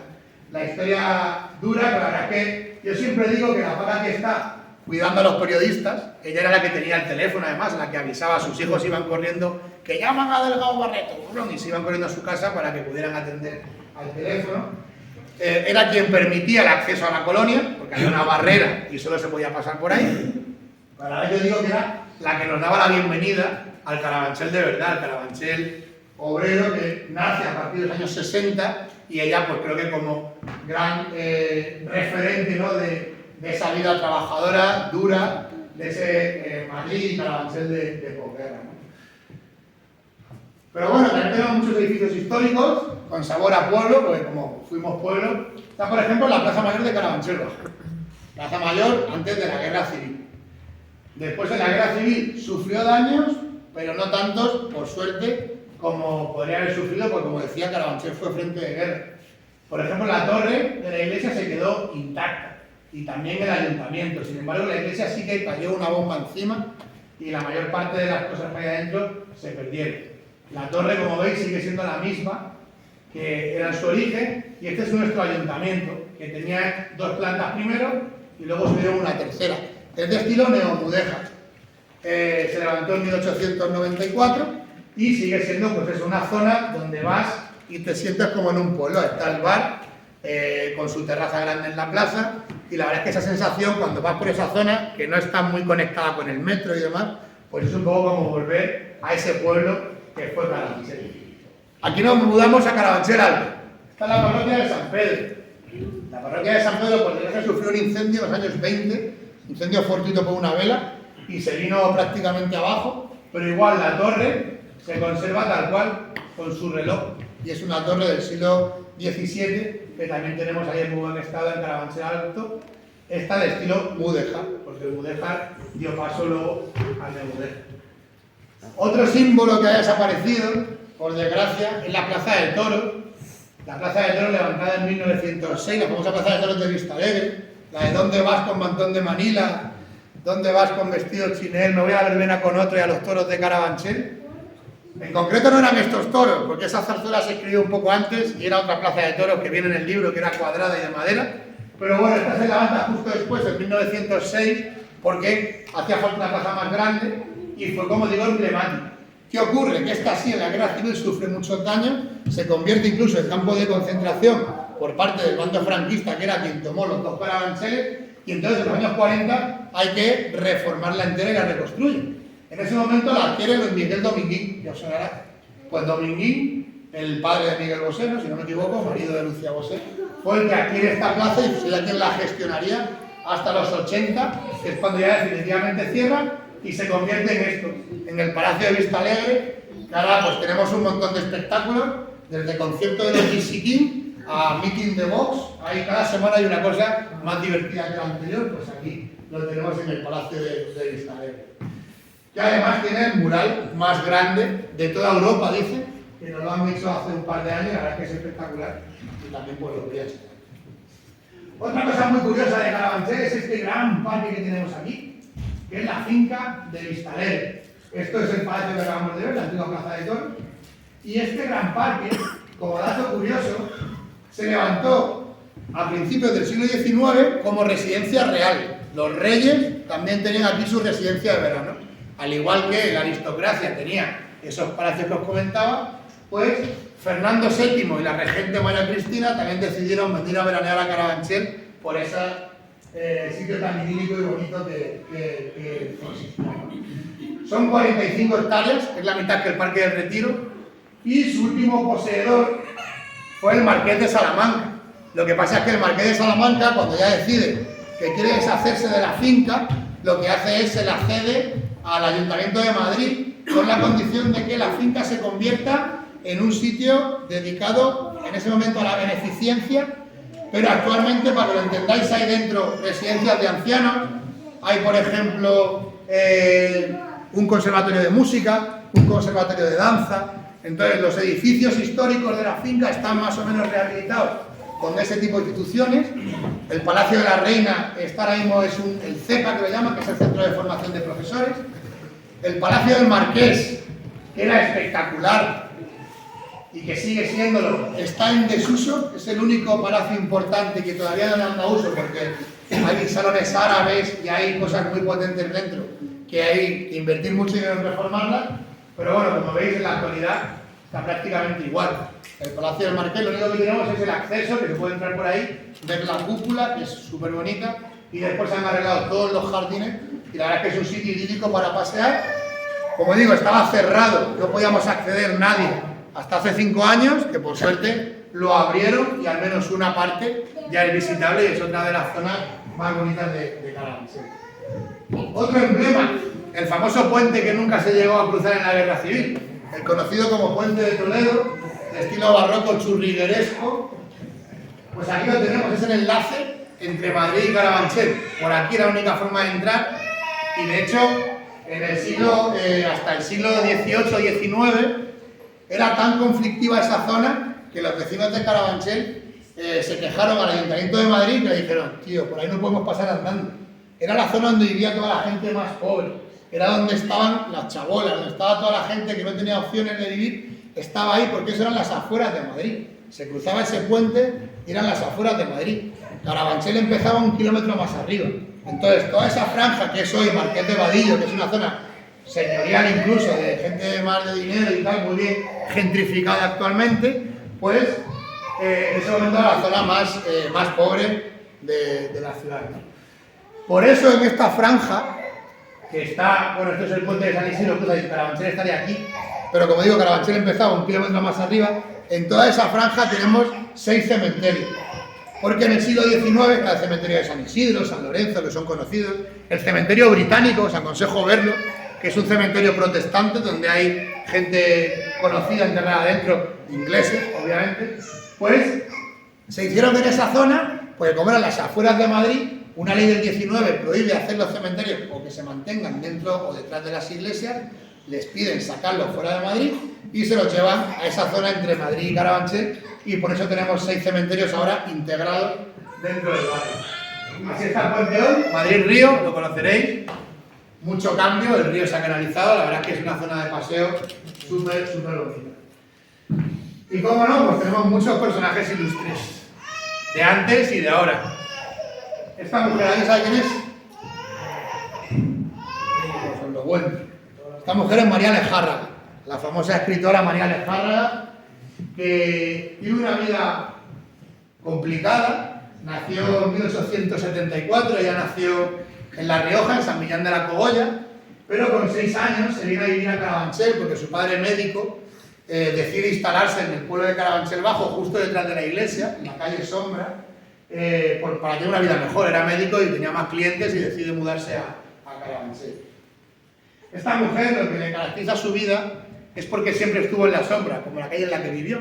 La historia dura, pero la verdad es que yo siempre digo que la Paca que está cuidando a los periodistas, ella era la que tenía el teléfono además, la que avisaba a sus hijos, iban corriendo, que llaman a Delgado Barreto, y se iban corriendo a su casa para que pudieran atender al teléfono. Era quien permitía el acceso a la colonia, porque había una barrera y solo se podía pasar por ahí. Ahora yo digo que era la que nos daba la bienvenida al Carabanchel de verdad, al Carabanchel obrero que nace a partir de los años 60 y ella pues creo que como gran referente, ¿no? de esa vida trabajadora, dura, de ese Madrid y Carabanchel de posguerra, ¿no? Pero bueno, también tenemos muchos edificios históricos con sabor a pueblo, porque como fuimos pueblo, está por ejemplo la Plaza Mayor de Carabanchel Bajo. Plaza Mayor antes de la Guerra Civil. Después de la Guerra Civil sufrió daños, pero no tantos, por suerte, como podría haber sufrido, porque como decía, Carabanchel fue frente de guerra. Por ejemplo, la torre de la iglesia se quedó intacta, y también el ayuntamiento. Sin embargo, la iglesia sí que cayó una bomba encima, y la mayor parte de las cosas que hay adentro se perdieron. La torre, como veis, sigue siendo la misma que era en su origen, y este es nuestro ayuntamiento, que tenía 2 plantas primero, y luego subieron una tercera. Es de estilo neomudéjar. Se levantó en 1894 y sigue siendo pues eso, una zona donde vas y te sientes como en un pueblo. Está el bar con su terraza grande en la plaza y la verdad es que esa sensación cuando vas por esa zona, que no está muy conectada con el metro y demás, pues es un poco como volver a ese pueblo que fue Carabanchel. Aquí nos mudamos a Carabanchel Alto. Esta es la parroquia de San Pedro. La parroquia de San Pedro, por desgracia, sufrió un incendio en los años 20, incendio fortuito por una vela, y se vino prácticamente abajo, pero igual la torre se conserva tal cual con su reloj, y es una torre del siglo XVII, que también tenemos ahí en muy buen estado en Carabanchel Alto, esta de estilo mudéjar, porque el mudéjar dio paso luego al neomudéjar. Otro símbolo que ha desaparecido, por desgracia, es la Plaza del Toro. La Plaza del Toro levantada en 1906, la famosa Plaza del Toro de Vistalegre, la de ¿dónde vas con mantón de Manila? ¿Dónde vas con vestido chinel? Me voy a la verbena con otro y a los toros de Carabanchel. En concreto no eran estos toros, porque esa zarzuela se escribió un poco antes y era otra plaza de toros que viene en el libro, que era cuadrada y de madera. Pero bueno, esta se levanta justo después, en 1906, porque hacía falta una plaza más grande y fue, como digo, emblemática. ¿Qué ocurre? Que esta sí en la guerra civil sufre muchos daños, se convierte incluso en campo de concentración por parte del bando franquista, que era quien tomó los dos carabancheles, y entonces en los años 40 hay que reformarla entera y la reconstruye. En ese momento la adquiere Luis Miguel Dominguín, ya os sonará. Pues Dominguín, el padre de Miguel Bosé, si no me equivoco, marido de Lucía Bosé, fue el que adquiere esta plaza y sería quien la gestionaría hasta los 80, que es cuando ya definitivamente cierra y se convierte en esto, en el Palacio de Vista Alegre, que ahora pues tenemos un montón de espectáculos, desde concierto de los GC King a meeting de Vox, ahí cada semana hay una cosa más divertida que la anterior, pues aquí lo tenemos en el Palacio de Vista Alegre. Que además tiene el mural más grande de toda Europa, dice, que nos lo han hecho hace un par de años, la verdad es que es espectacular, y también pues lo voy a enseñar. Otra cosa muy curiosa de Carabanchel es este gran parque que tenemos aquí, que es la finca de Vistalegre. Esto es el palacio que acabamos de ver, la antigua plaza de toros, y este gran parque, como dato curioso, se levantó a principios del siglo XIX como residencia real. Los reyes también tenían aquí su residencia de verano. Al igual que la aristocracia tenía esos palacios que os comentaba, pues Fernando VII y la regente María Cristina también decidieron venir a veranear a Carabanchel por ese sitio tan idílico y bonito que existía. Son 45 hectáreas, es la mitad que el Parque del Retiro, y su último poseedor fue el Marqués de Salamanca. Lo que pasa es que el Marqués de Salamanca, cuando ya decide que quiere deshacerse de la finca, lo que hace es se la cede al Ayuntamiento de Madrid con la condición de que la finca se convierta en un sitio dedicado en ese momento a la beneficencia, pero actualmente, para que lo entendáis, hay dentro residencias de ancianos, hay por ejemplo un conservatorio de música, un conservatorio de danza. Entonces los edificios históricos de la finca están más o menos rehabilitados con ese tipo de instituciones. El Palacio de la Reina está ahora mismo, es el CEPA que lo llaman, que es el Centro de Formación de Profesores. El Palacio del Marqués, que era espectacular y que sigue siéndolo, está en desuso. Es el único palacio importante que todavía no le han dado uso, porque hay salones árabes y hay cosas muy potentes dentro, que hay que invertir mucho dinero en reformarlas. Pero bueno, como veis, en la actualidad está prácticamente igual. El Palacio del Marqués, lo único que tenemos es el acceso, que se puede entrar por ahí, ver la cúpula, que es súper bonita, y después se han arreglado todos los jardines, y la verdad es que es un sitio idílico para pasear. Como digo, estaba cerrado, no podíamos acceder nadie hasta hace 5 años, que por suerte lo abrieron y al menos una parte ya es visitable y es otra de las zonas más bonitas de Carabanchel. Otro emblema, el famoso puente que nunca se llegó a cruzar en la Guerra Civil, el conocido como Puente de Toledo, de estilo barroco churrigueresco. Pues aquí lo tenemos, es el enlace entre Madrid y Carabanchel. Por aquí era la única forma de entrar, y de hecho en el siglo, hasta el siglo XVIII-XIX era tan conflictiva esa zona que los vecinos de Carabanchel se quejaron al Ayuntamiento de Madrid y le dijeron: tío, por ahí no podemos pasar andando. Era la zona donde vivía toda la gente más pobre, era donde estaban las chabolas, donde estaba toda la gente que no tenía opciones de vivir, estaba ahí porque eso eran las afueras de Madrid. Se cruzaba ese puente y eran las afueras de Madrid. Carabanchel empezaba 1 kilómetro más arriba. Entonces, toda esa franja que es hoy Marqués de Vadillo, que es una zona señorial incluso, de gente más de dinero y tal, muy bien gentrificada actualmente, pues en ese momento era la zona más pobre de la ciudad, ¿no? Por eso en esta franja, que está, bueno, esto es el puente de San Isidro, y Carabanchel estaría aquí, pero como digo, Carabanchel empezaba 1 kilómetro más arriba. En toda esa franja tenemos 6 cementerios. Porque en el siglo XIX está el cementerio de San Isidro, San Lorenzo, que son conocidos, el cementerio británico, os aconsejo verlo, que es un cementerio protestante donde hay gente conocida enterrada dentro, ingleses, obviamente. Pues se hicieron en esa zona, porque como eran las afueras de Madrid, una ley del 19 prohíbe hacer los cementerios o que se mantengan dentro o detrás de las iglesias, les piden sacarlos fuera de Madrid y se los llevan a esa zona entre Madrid y Carabanchel, y por eso tenemos 6 cementerios ahora integrados dentro del barrio. Así está el puente hoy, Madrid-Río, lo conoceréis, mucho cambio, el río se ha canalizado, la verdad es que es una zona de paseo súper bonita. Y como no, pues tenemos muchos personajes ilustres, de antes y de ahora. Esta mujer, ¿alguien sabe quién es? Pues os lo cuento. Esta mujer es María Lejarra. la famosa escritora María Lejarra, que tiene una vida complicada. Nació en 1874, ella nació en La Rioja, en San Millán de la Cogolla, pero con 6 años se vino a vivir a Carabanchel porque su padre médico decide instalarse en el pueblo de Carabanchel Bajo, justo detrás de la iglesia, en la calle Sombra, para tener una vida mejor. Era médico y tenía más clientes y decide mudarse a Carabanchel. Esta mujer, lo que le caracteriza su vida es porque siempre estuvo en la sombra, como la calle en la que vivió.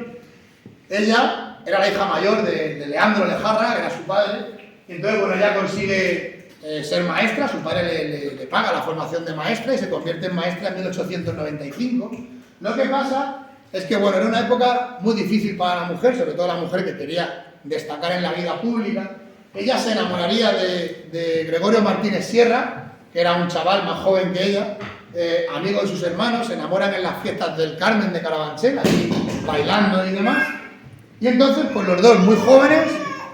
Ella era la hija mayor de Leandro Lejarra, que era su padre, y entonces, bueno, ella consigue ser maestra, su padre le paga la formación de maestra y se convierte en maestra en 1895. Lo que pasa es que, bueno, era una época muy difícil para la mujer, sobre todo la mujer que quería destacar en la vida pública. Ella se enamoraría de Gregorio Martínez Sierra, que era un chaval más joven que ella, amigo de sus hermanos, se enamoran en las fiestas del Carmen de Carabanchel, allí bailando y demás. Y entonces, pues los dos muy jóvenes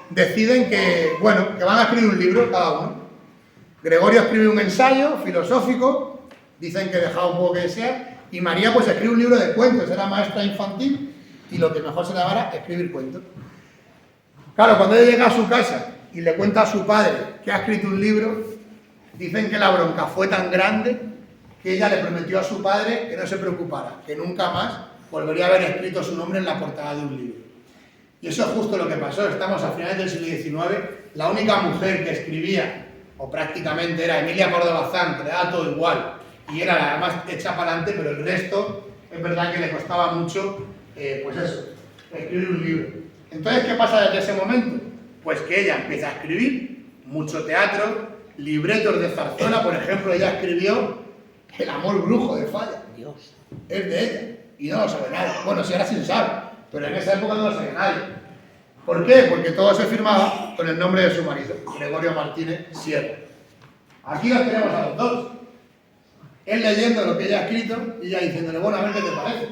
deciden que, bueno, que van a escribir un libro cada uno. Gregorio escribe un ensayo filosófico, dicen que dejaba un poco que desear, y María pues escribe un libro de cuentos, era maestra infantil y lo que mejor se le daba era escribir cuentos. Claro, cuando ella llega a su casa y le cuenta a su padre que ha escrito un libro, dicen que la bronca fue tan grande que ella le prometió a su padre que no se preocupara, que nunca más volvería a haber escrito su nombre en la portada de un libro. Y eso es justo lo que pasó. Estamos a finales del siglo XIX, la única mujer que escribía, o prácticamente, era Emilia Córdoba Zan, que le daba todo igual, y era la más hecha para adelante, pero el resto es verdad que le costaba mucho, pues eso, escribir un libro. Entonces, ¿qué pasa desde ese momento? Pues que ella empieza a escribir mucho teatro, libretos de zarzuela, por ejemplo, ella escribió El amor brujo de Falla. Dios. Es de ella, y no lo sabe nadie. Bueno, sí, ahora sí se sabe, pero en esa época no lo sabía nadie. ¿Por qué? Porque todo se firmaba con el nombre de su marido, Gregorio Martínez Sierra. Aquí los tenemos a los dos. Él leyendo lo que ella ha escrito y ella diciéndole, bueno, a ver qué te parece.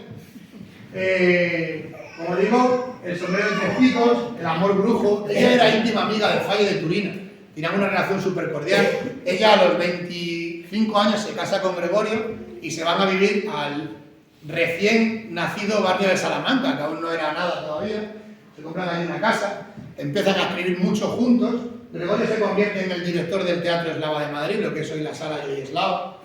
Como digo, El sombrero de tres picos, El amor brujo. Ella era íntima amiga de Falla y de Turina. Tenían una relación súper cordial. Ella a los 25 años se casa con Gregorio y se van a vivir al recién nacido barrio de Salamanca, que aún no era nada todavía. Se compran ahí una casa, empiezan a escribir mucho juntos. Gregorio se convierte en el director del Teatro Eslava de Madrid, lo que es hoy la Sala Joy Eslava.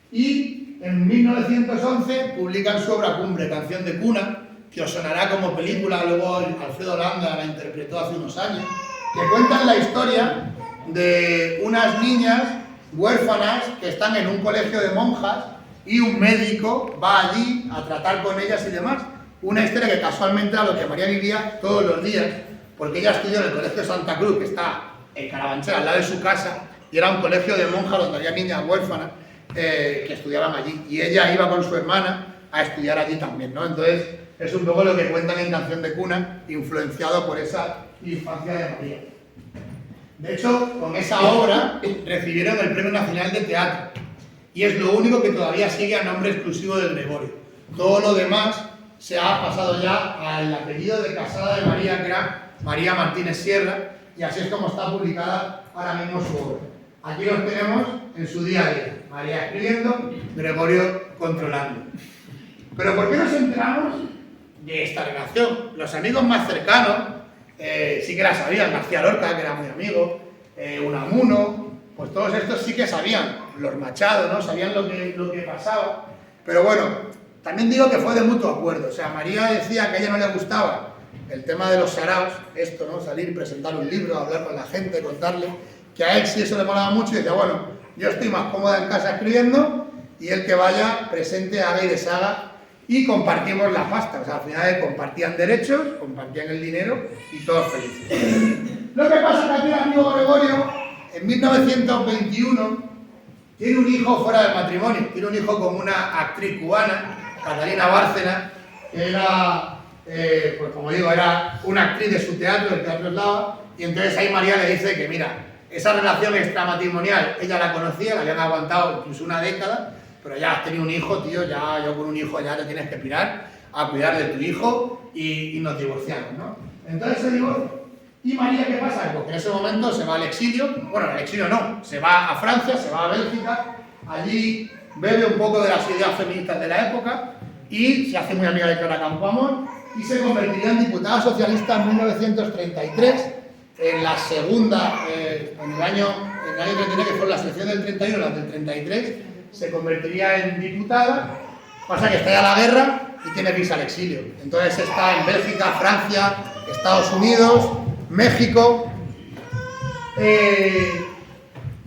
Y en 1911 publican su obra cumbre, Canción de Cuna, que os sonará como película, luego Alfredo Landa la interpretó hace unos años, que cuentan la historia de unas niñas huérfanas que están en un colegio de monjas y un médico va allí a tratar con ellas y demás. Una historia que casualmente era lo que María vivía todos los días, porque ella estudió en el Colegio Santa Cruz, que está en Carabanchel, al lado de su casa, y era un colegio de monjas donde había niñas huérfanas que estudiaban allí. Y ella iba con su hermana a estudiar allí también, ¿no? Entonces, es un poco lo que cuentan en Canción de Cuna, influenciado por esa infancia de María. De hecho, con esa obra recibieron el Premio Nacional de Teatro. Y es lo único que todavía sigue a nombre exclusivo de Gregorio. Todo lo demás se ha pasado ya al apellido de casada de María, que era María Martínez Sierra, y así es como está publicada ahora mismo su obra. Aquí los tenemos en su día a día. María escribiendo, Gregorio controlando. Pero ¿por qué nos enteramos de esta relación? Los amigos más cercanos sí que la sabían. García Lorca, que era muy amigo, Unamuno, pues todos estos sí que sabían. Los Machado, ¿no? Sabían lo que pasaba. Pero bueno, también digo que fue de mutuo acuerdo. O sea, María decía que a ella no le gustaba el tema de los saraos, esto, ¿no? Salir y presentar un libro, hablar con la gente, contarle, que a él sí eso le molaba mucho y decía, bueno, yo estoy más cómoda en casa escribiendo y él que vaya, presente, haga y deshaga y compartimos la pasta. O sea, al final compartían derechos, compartían el dinero y todos felices. Lo que pasa es que aquí el amigo Gregorio, en 1921, tiene un hijo fuera del matrimonio, tiene un hijo con una actriz cubana, Catalina Bárcena, que era, pues como digo, era una actriz de su teatro, del Teatro Eslava, y entonces ahí María le dice que mira, esa relación extramatrimonial, ella la conocía, la habían aguantado incluso una década, pero ya has tenido un hijo, tío, ya yo con un hijo ya te tienes que pirar a cuidar de tu hijo y nos divorciamos, ¿no? Entonces se divorcia. ¿Y María qué pasa? Porque en ese momento se va al exilio, bueno, al exilio no, se va a Francia, se va a Bélgica, allí bebe un poco de las ideas feministas de la época y se hace muy amiga de Clara Campoamor y se convertiría en diputada socialista en 1933, en la segunda, en el año 33, que fue la sección del 31, la del 33, se convertiría en diputada. Pasa que está ya la guerra y tiene que irse al exilio. Entonces está en Bélgica, Francia, Estados Unidos, México.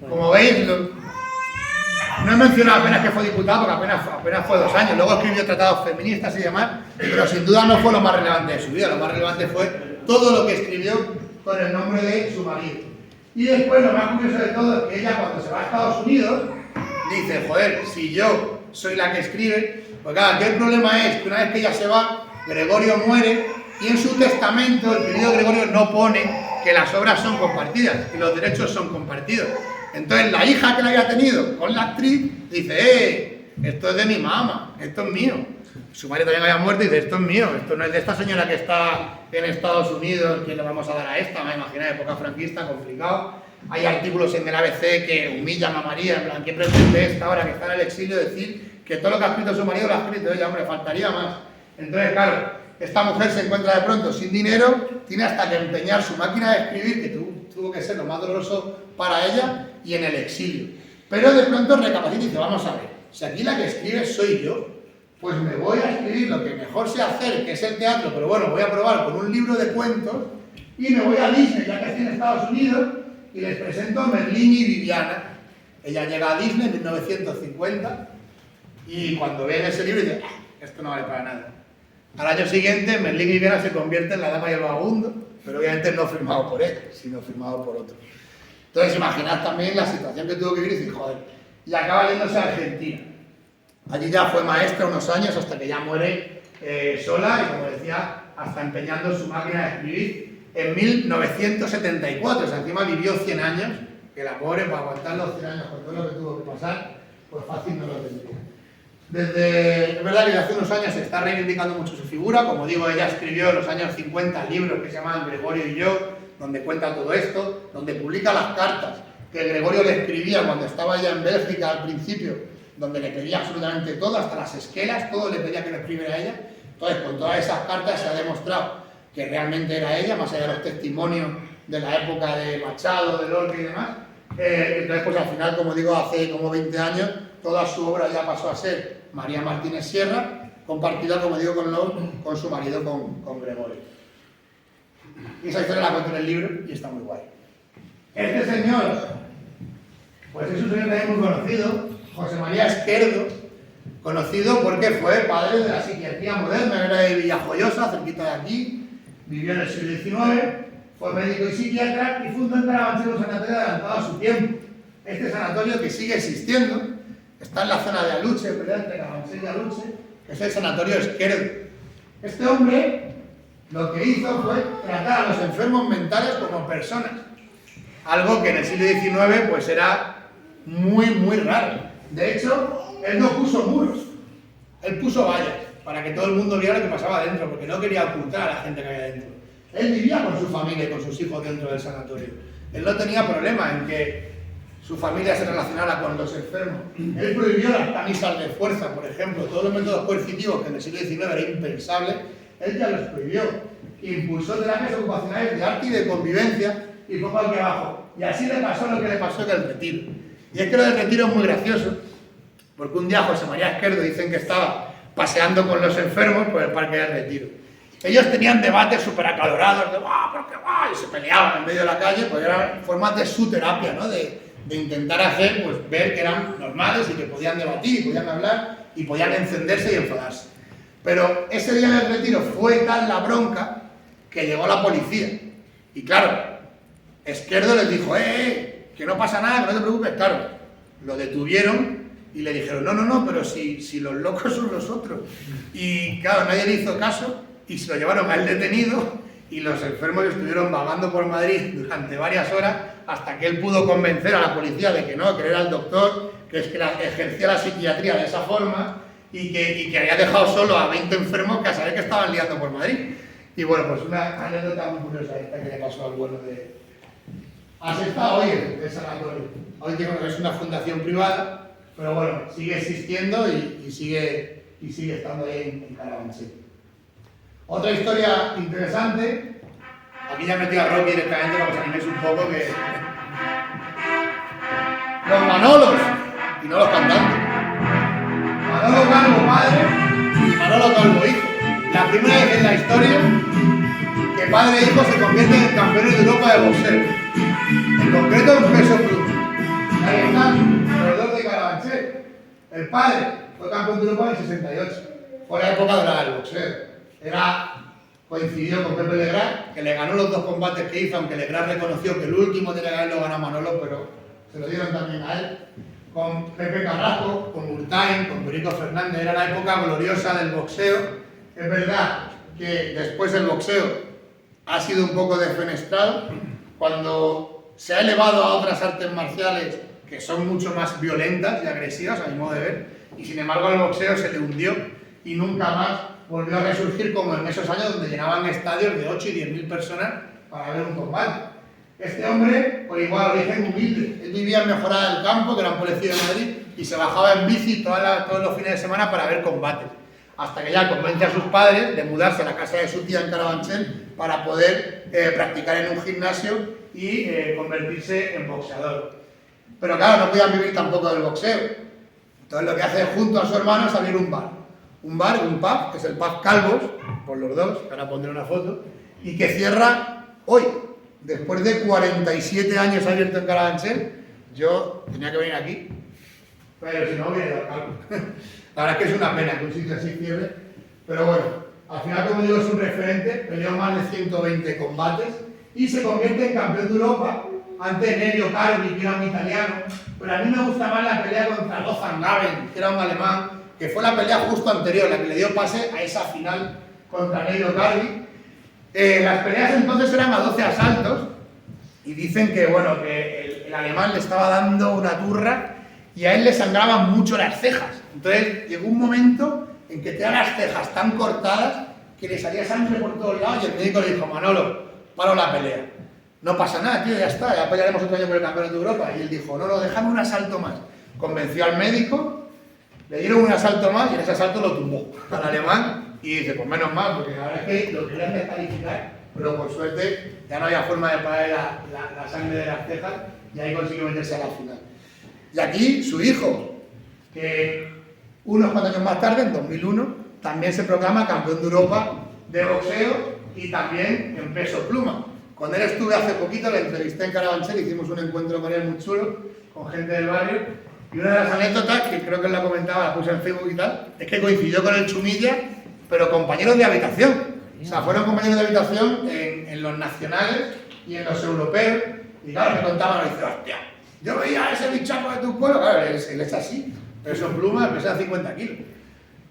Como veis, no he mencionado apenas que fue diputado, porque apenas fue 2 años. Luego escribió tratados feministas y demás, pero sin duda no fue lo más relevante de su vida. Lo más relevante fue todo lo que escribió con el nombre de su marido. Y después, lo más curioso de todo es que ella, cuando se va a Estados Unidos, dice, joder, si yo soy la que escribe, pues claro, aquí el problema es que una vez que ella se va, Gregorio muere y en su testamento el querido Gregorio no pone que las obras son compartidas y los derechos son compartidos. Entonces la hija que la había tenido con la actriz dice, esto es de mi mamá, esto es mío. Su marido también había muerto y dice, esto es mío, esto no es de esta señora que está en Estados Unidos, que le vamos a dar a esta, me imagino, época franquista, complicado. Hay artículos en el ABC que humillan a María, en plan, ¿qué pretende esta ahora que está en el exilio decir que todo lo que ha escrito su marido lo ha escrito ella? Hombre, faltaría más. Entonces, claro, esta mujer se encuentra de pronto sin dinero, tiene hasta que empeñar su máquina de escribir, que tuvo que ser lo más doloroso para ella, y en el exilio. Pero de pronto recapacita y dice, vamos a ver, si aquí la que escribe soy yo, pues me voy a escribir lo que mejor sé hacer, que es el teatro, pero bueno, voy a probar con un libro de cuentos, y me voy a Disney, ya que estoy en Estados Unidos, y les presento a Merlín y Viviana. Ella llega a Disney en 1950, y cuando ven ese libro dice, esto no vale para nada. Al año siguiente, Merlín y Viviana se convierten en La Dama y el Vagabundo, pero obviamente no firmado por él, sino firmado por otro. Entonces, imaginad también la situación que tuvo que vivir y decir, joder, y acaba yéndose a Argentina. Allí ya fue maestra unos años hasta que ya muere sola y, como decía, hasta empeñando su máquina de escribir en 1974. O sea, encima vivió 100 años, que la pobre, para aguantar los 100 años con todo lo que tuvo que pasar, pues fácil no lo tendría. Es verdad que desde hace unos años se está reivindicando mucho su figura. Como digo, ella escribió en los años 50 libros que se llaman Gregorio y yo, donde cuenta todo esto, donde publica las cartas que Gregorio le escribía cuando estaba ya en Bélgica al principio, donde le pedía absolutamente todo, hasta las esquelas, todo le pedía que lo escribiera ella. Entonces, con todas esas cartas se ha demostrado que realmente era ella, más allá de los testimonios de la época de Machado, de Lorca y demás. Entonces, pues al final, como digo, hace como 20 años, toda su obra ya pasó a ser María Martínez Sierra, compartida, como digo, con su marido, con Gregorio. Y esa historia la cuento en el libro y está muy guay. Este señor, pues es un señor también muy conocido, José María Esquerdo, conocido porque fue padre de la psiquiatría moderna, era de Villajoyosa, cerquita de aquí, vivió en el siglo XIX, fue médico y psiquiatra y fundó en Carabanchel un sanatorio adelantado a su tiempo. Este sanatorio, que sigue existiendo, está en la zona de Aluche, entre Carabanchel y Aluche, que es el sanatorio Esquerdo. Este hombre lo que hizo fue tratar a los enfermos mentales como personas, algo que en el siglo XIX pues era muy, muy raro. De hecho, él no puso muros, él puso vallas para que todo el mundo viera lo que pasaba dentro, porque no quería ocultar a la gente que había dentro. Él vivía con su familia y con sus hijos dentro del sanatorio. Él no tenía problema en que su familia se relacionara con los enfermos. Él prohibió las camisas de fuerza, por ejemplo, todos los métodos coercitivos que en el siglo XIX era impensable, él ya los prohibió. Impulsó terapias ocupacionales de arte y de convivencia y poco aquí abajo. Y así le pasó lo que le pasó en el retiro. Y es que lo del retiro es muy gracioso, porque un día José María Esquerdo dicen que estaba paseando con los enfermos por el parque del retiro. Ellos tenían debates súper acalorados, de ¿por qué va? Y se peleaban en medio de la calle, pues eran formas de su terapia, ¿no? De intentar hacer, pues ver que eran normales y que podían debatir, y podían hablar, y podían encenderse y enfadarse. Pero ese día del retiro fue tal la bronca que llegó la policía. Y claro, Esquerdo les dijo, que no pasa nada, que no te preocupes. Claro, lo detuvieron y le dijeron, no, pero si los locos son los otros. Y claro, nadie le hizo caso y se lo llevaron a él detenido y los enfermos estuvieron vagando por Madrid durante varias horas hasta que él pudo convencer a la policía de que no, que era el doctor, que es que ejercía la psiquiatría de esa forma y que había dejado solo a 20 enfermos que a saber que estaban liando por Madrid. Y bueno, pues una anécdota muy curiosa esta que le pasó al bueno de... Así está hoy el sanatorio. Hoy es una fundación privada, pero bueno, sigue existiendo y sigue y sigue estando ahí en Carabanchel. Otra historia interesante, aquí ya he metido a Rocky directamente para que os animéis un poco, que los Manolos, y no los cantantes. Manolo Calvo padre y Manolo Calvo hijo. La primera vez en la historia que padre e hijo se convierten en campeones de Europa de boxeo. En concreto en peso pluma. Ahí están los dos de Carabanchel. El padre fue campeón de Europa en el 68. Fue la época dorada del boxeo. Coincidió con Pepe Legrand, que le ganó los dos combates que hizo, aunque Legrand reconoció que el último de Legrand lo ganó Manolo, pero se lo dieron también a él. Con Pepe Carrasco, con Urtain, con Perico Fernández. Era la época gloriosa del boxeo. Es verdad que después el boxeo ha sido un poco defenestrado. Cuando se ha elevado a otras artes marciales que son mucho más violentas y agresivas, a mi modo de ver, y sin embargo el boxeo se le hundió y nunca más volvió a resurgir como en esos años donde llenaban estadios de 8 y 10.000 personas para ver un combate. Este hombre, por igual, origen humilde. Él vivía en Mejorada del Campo, que era un pueblecillo de Madrid, y se bajaba en bici todos los fines de semana para ver combates. Hasta que ya convence a sus padres de mudarse a la casa de su tía en Carabanchel para poder practicar en un gimnasio y convertirse en boxeador. Pero claro, no podían vivir tampoco del boxeo. Entonces lo que hace junto a su hermano es abrir un bar. Un pub, que es el pub Calvos, por los dos, que ahora pondré una foto, y que cierra hoy. Después de 47 años abierto en Carabanchel, yo tenía que venir aquí, pero si no hubiera ido al Calvo. La verdad es que es una pena que un sitio así cierre, pero bueno, al final, como digo, es un referente, peleó más de 120 combates y se convierte en campeón de Europa ante Nerio Carvi, que era un italiano, pero a mí me gusta más la pelea contra Lozan Gaben, que era un alemán, que fue la pelea justo anterior, la que le dio pase a esa final contra Nerio Carvi. Las peleas entonces eran a 12 asaltos y dicen que, bueno, que el alemán le estaba dando una turra y a él le sangraban mucho las cejas. Entonces llegó un momento en que tenía las cejas tan cortadas que le salía sangre por todos lados y el médico le dijo: Manolo, paro la pelea. No pasa nada, tío, ya está, ya pelearemos otro año por el campeonato de Europa. Y él dijo: no, déjame un asalto más. Convenció al médico, le dieron un asalto más y en ese asalto lo tumbó al alemán. Y dice: pues menos mal, porque la verdad es que lo querían descalificar, pero por suerte ya no había forma de parar la sangre de las cejas y ahí consiguió meterse a la final. Y aquí su hijo, que unos cuantos años más tarde, en 2001, también se proclama campeón de Europa de boxeo y también en peso pluma. Con él estuve hace poquito, le entrevisté en Carabanchel, hicimos un encuentro con él muy chulo, con gente del barrio, y una de las anécdotas, que creo que él la comentaba, la puse en Facebook y tal, es que coincidió con el Chumilla, pero compañeros de habitación. O sea, fueron compañeros de habitación en los nacionales y en los europeos, y claro, me contaban, y dice: hostia, yo veía a ese bichaco de tu pueblo, claro, él es así, peso pluma, pesa 50 kilos.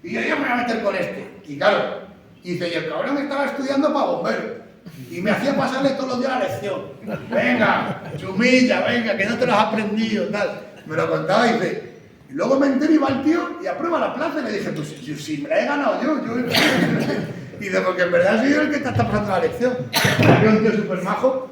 Y yo me voy a meter con este. Y claro, dice, y el cabrón estaba estudiando para bombero. Y me hacía pasarle todos los días la lección. Venga, Chumilla, venga, que no te lo has aprendido, tal. Me lo contaba y dice, y luego me enteré y va el tío y aprueba la plaza. Y le dije, pues si me la he ganado yo. Y dice, porque en verdad soy yo el que te está pasando la lección. Era un tío súper majo.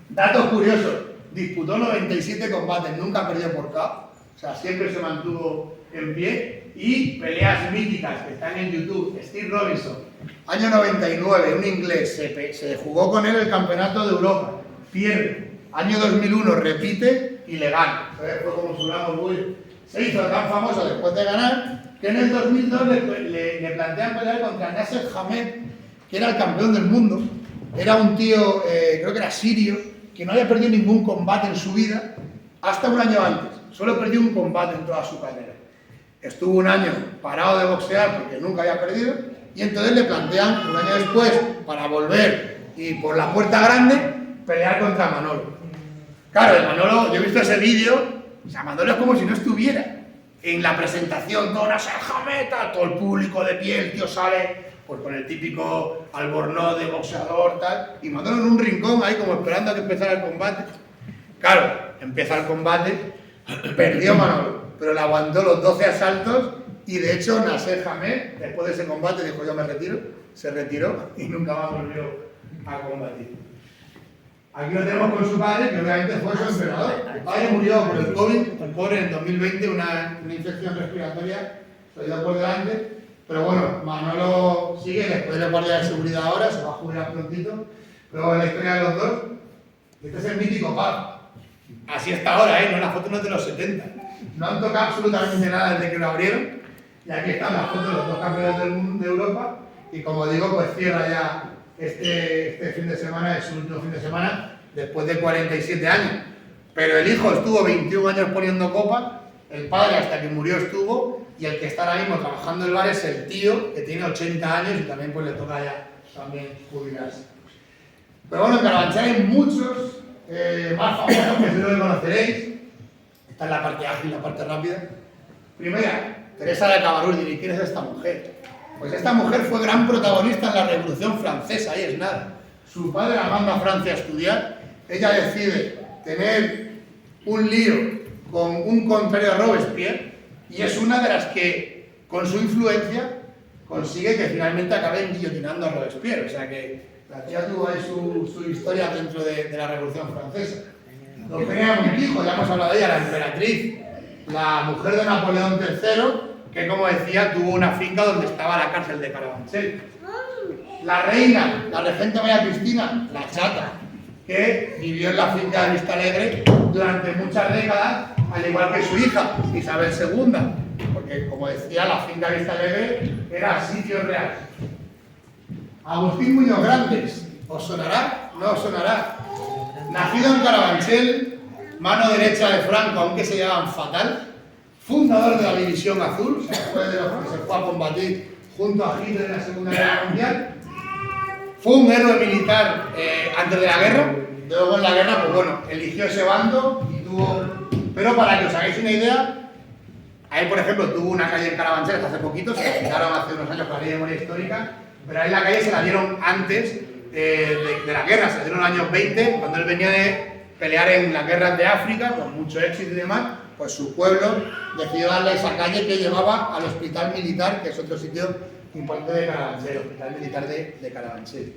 Datos curiosos, disputó 97 combates, nunca perdió por KO. O sea, siempre se mantuvo en pie. Y peleas míticas que están en YouTube. Steve Robinson, año 99, un inglés, se jugó con él el campeonato de Europa, pierde. Año 2001 repite y le gana. Entonces fue como su gran orgullo. Se hizo tan famoso después de ganar que en el 2002 le plantean pelear contra Nasser Hamed, que era el campeón del mundo. Era un tío, creo que era sirio, que no había perdido ningún combate en su vida hasta un año antes. Solo perdió un combate en toda su carrera. Estuvo un año parado de boxear porque nunca había perdido y entonces le plantean un año después, para volver y por la puerta grande, pelear contra Manolo. Claro, el Manolo, yo he visto ese vídeo, o sea, Manolo es como si no estuviera en la presentación, toda esa jameta, todo el público de pie, el tío sale pues con el típico albornoz de boxeador, tal, y Manolo en un rincón ahí como esperando a que empezara el combate. Claro, empieza el combate, perdió Manolo, pero le aguantó los 12 asaltos y de hecho Nasser Hamed, después de ese combate, dijo yo me retiro, se retiró y nunca más volvió a combatir. Aquí lo tenemos con su padre, que obviamente fue su entrenador. El padre murió por el COVID, el pobre en 2020, una infección respiratoria, se dio por delante, Pero bueno, Manolo sigue, después de guardia de seguridad ahora, se va a jubilar prontito. Pero en la historia de los dos, este es el mítico pub. Así está ahora, ¿eh? No, la foto no es de los 70. No han tocado absolutamente nada desde que lo abrieron. Y aquí están las fotos de los dos campeones del mundo de Europa. Y como digo, pues cierra ya este fin de semana, es su último fin de semana, después de 47 años. Pero el hijo estuvo 21 años poniendo copa, el padre hasta que murió estuvo, y el que está ahora mismo trabajando en el bar es el tío, que tiene 80 años y también pues le toca ya también jubilarse. Pero bueno, en Carabanchel hay muchos más famosos que seguro que conoceréis. Esta es la parte ágil, la parte rápida. Primera, Teresa de Cabarrús. ¿Y quién es esta mujer? Pues esta mujer fue gran protagonista en la Revolución Francesa, ahí es nada. Su padre la manda a Francia a estudiar, ella decide tener un lío con un contrario a Robespierre y es una de las que, con su influencia, consigue que finalmente acaben guillotinando a Robespierre. O sea que la tía tuvo ahí su historia dentro de la Revolución Francesa. Eugenia Montijo, ya hemos hablado de ella, la emperatriz, la mujer de Napoleón III, que como decía, tuvo una finca donde estaba la cárcel de Carabanchel. La reina, la regente María Cristina, la chata, que vivió en la finca de Vistalegre durante muchas décadas, al igual que su hija, Isabel II, porque como decía, la finca de Vistalegre era sitio real. Agustín Muñoz Grandes, ¿os sonará? ¿No os sonará? Nacido en Carabanchel, mano derecha de Franco, aunque se llaman fatal, fundador de la División Azul, después de los que se fue a combatir junto a Hitler en la Segunda Guerra Mundial. Fue un héroe militar antes de la guerra, luego en la guerra, pues bueno, eligió ese bando y tuvo... Pero para que os hagáis una idea, ahí por ejemplo tuvo una calle en Carabanchel hasta hace poquito, se la quitaron hace unos años con la ley de memoria histórica, pero ahí la calle se la dieron antes de la guerra, se la dieron en los años 20, cuando él venía de pelear en las guerras de África, con mucho éxito y demás, pues su pueblo decidió darle esa calle que llevaba al hospital militar, que es otro sitio importante de Carabanchel, el hospital militar de Carabanchel.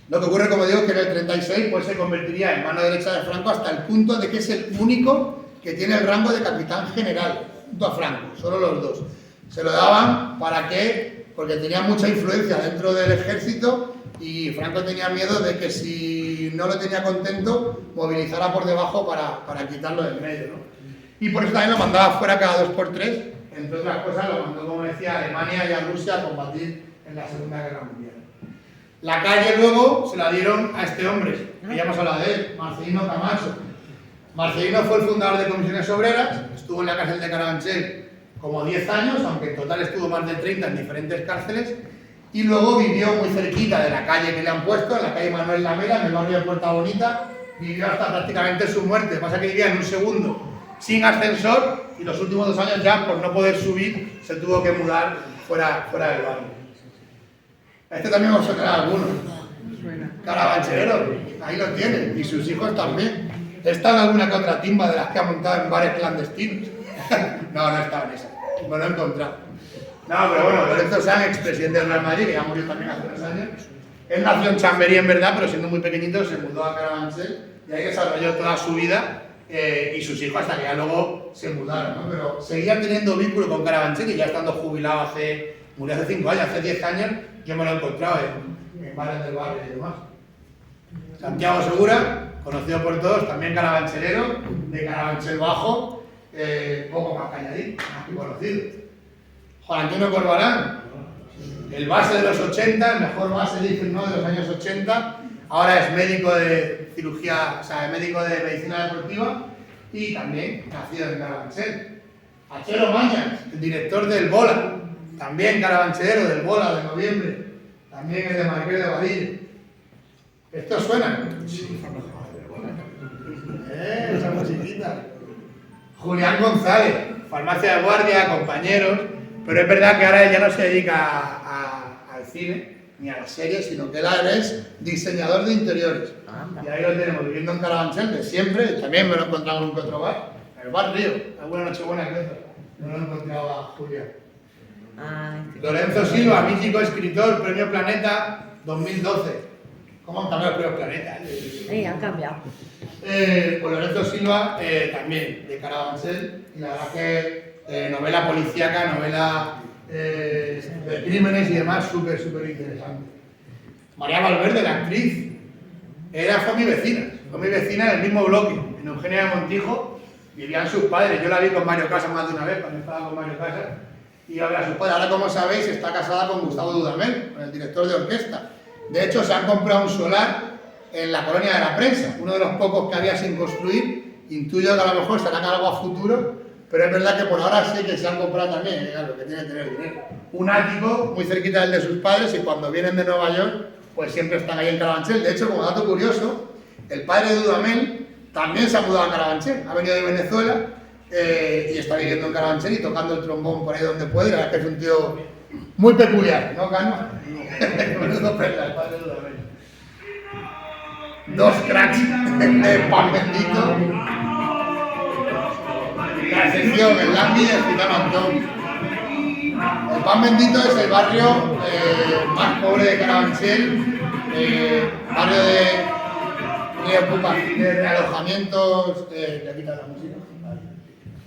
Lo que ocurre, como digo, es que en el 36 pues, se convertiría en mano derecha de Franco hasta el punto de que es el único que tiene el rango de capitán general, junto a Franco, solo los dos. Se lo daban para que, porque tenía mucha influencia dentro del ejército y Franco tenía miedo de que si no lo tenía contento, movilizara por debajo para quitarlo del medio, ¿no? Y por eso también lo mandaba fuera cada 2x3, entre otras cosas lo mandó, como decía, a Alemania y a Rusia a combatir en la Segunda Guerra Mundial. La calle luego se la dieron a este hombre, que ya hemos hablado de él, Marcelino Camacho. Marcelino fue el fundador de Comisiones Obreras, estuvo en la cárcel de Carabanchel como 10 años, aunque en total estuvo más de 30 en diferentes cárceles, y luego vivió muy cerquita de la calle que le han puesto, en la calle Manuel Lamela, en el barrio de Puerta Bonita, vivió hasta prácticamente su muerte. Pasa que vivía en un segundo, sin ascensor, y los últimos 2 años ya, por no poder subir, se tuvo que mudar fuera del barrio. Este también os sonará a alguno. Carabanchelero, ahí lo tienen, y sus hijos también. Está en alguna que otra timba de las que ha montado en bares clandestinos. No estaba en esa, no lo he encontrado. No, pero bueno, Lorenzo Sanz, expresidente del Real Madrid, que ya murió también hace 3 años. Él nació en Chamberí, en verdad, pero siendo muy pequeñito se mudó a Carabanchel y ahí desarrolló toda su vida y sus hijos hasta que ya luego se mudaron, ¿no? Pero seguía teniendo vínculo con Carabanchel y ya estando jubilado murió hace 5 años, hace 10 años, yo me lo he encontrado en bares del barrio y demás. Santiago Segura, conocido por todos, también carabanchelero, de Carabanchel Bajo, poco más calladín, más que conocido. Juan Antonio Corbalán, el base de los 80, el mejor base, dicen, ¿no?, de los años 80, ahora es médico de cirugía, o sea, médico de medicina deportiva y también nacido en Carabanchel. Achero Mañas, el director del Bola, también carabanchelero del Bola de noviembre, también es de Marqués de Vadillo. ¿Esto suena? Sí, esa musiquita. Julián González, farmacia de guardia, compañeros, pero es verdad que ahora él ya no se dedica al cine ni a las series, sino que él ahora es diseñador de interiores. Y ahí lo tenemos, viviendo en Carabanchel de siempre, también me lo he encontrado en un que otro bar, el bar Río, alguna noche buena que otra, no lo he encontrado a Julián. Lorenzo Silva, mítico escritor, Premio Planeta 2012. ¿Cómo han cambiado el Premio Planeta? Sí, han cambiado. Pues Lorenzo Silva también, de Carabanchel, y la verdad que novela policíaca, novela de crímenes y demás, súper interesante. María Valverde, la actriz, fue mi vecina en el mismo bloque, en Eugenia de Montijo, vivían sus padres. Yo la vi con Mario Casas más de una vez, cuando estaba con Mario Casas, y iba a ver a sus padres. Ahora, como sabéis, está casada con Gustavo Dudamel, con el director de orquesta. De hecho, se han comprado un solar en la Colonia de la Prensa, uno de los pocos que había sin construir. Intuyo que a lo mejor serán algo a futuro, pero es verdad que por ahora sí que se han comprado también, lo que tiene que tener dinero. Un ático muy cerquita del de sus padres, y cuando vienen de Nueva York, pues siempre están ahí en Carabanchel. De hecho, como dato curioso, el padre de Dudamel también se ha mudado a Carabanchel, ha venido de Venezuela y está viviendo en Carabanchel y tocando el trombón por ahí donde puede. La verdad es que es un tío muy peculiar, ¿no, Cano? Menudo perla, el padre de Dudamel. Dos cracks de Pan Bendito. La excepción, el Langui y el Gitano Antón. El Pan Bendito es el barrio más pobre de Carabanchel, barrio de realojamientos, le quitan la música.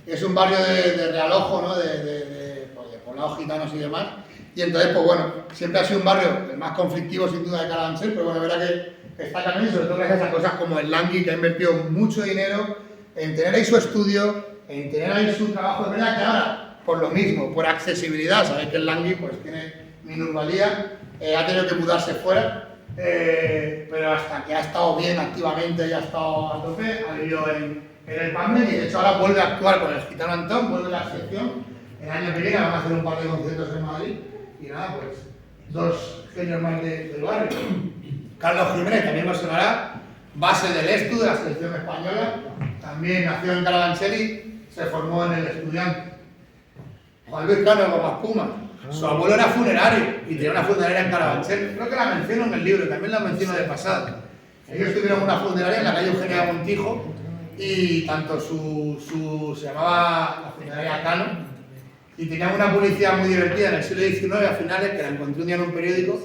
Es un barrio de realojo, ¿no? de poblados gitanos y demás. Y entonces, pues bueno, siempre ha sido un barrio el más conflictivo sin duda de Carabanchel, pero bueno, verá que está cambiando, sobre todo gracias a cosas como el Langui, que ha invertido mucho dinero en tener ahí su estudio, en tener ahí su trabajo. Es verdad que ahora, por lo mismo, por accesibilidad, sabéis que el Langui pues tiene minusvalía, ha tenido que mudarse fuera, pero hasta que ha estado bien activamente y ha estado a tope, ha vivido en el PAME, y de hecho ahora vuelve a actuar con el Gitano Antón, vuelve a la sección. El año que viene van a hacer un par de conciertos en Madrid, y nada, pues dos genios más del barrio. Carlos Jiménez, también os sonará, base del ESTU, de la selección española, también nació en Carabanchel y se formó en el Estudiante. Juan Luis Cano Gómez Puma, su abuelo era funerario y tenía una funeraria en Carabanchel. Creo que la menciono en el libro, también la menciono de pasada. Ellos tuvieron una funeraria en la calle Eugenia de Montijo, y tanto se llamaba la funeraria Cano, y tenían una publicidad muy divertida en el siglo XIX a finales, que la encontré un día en un periódico,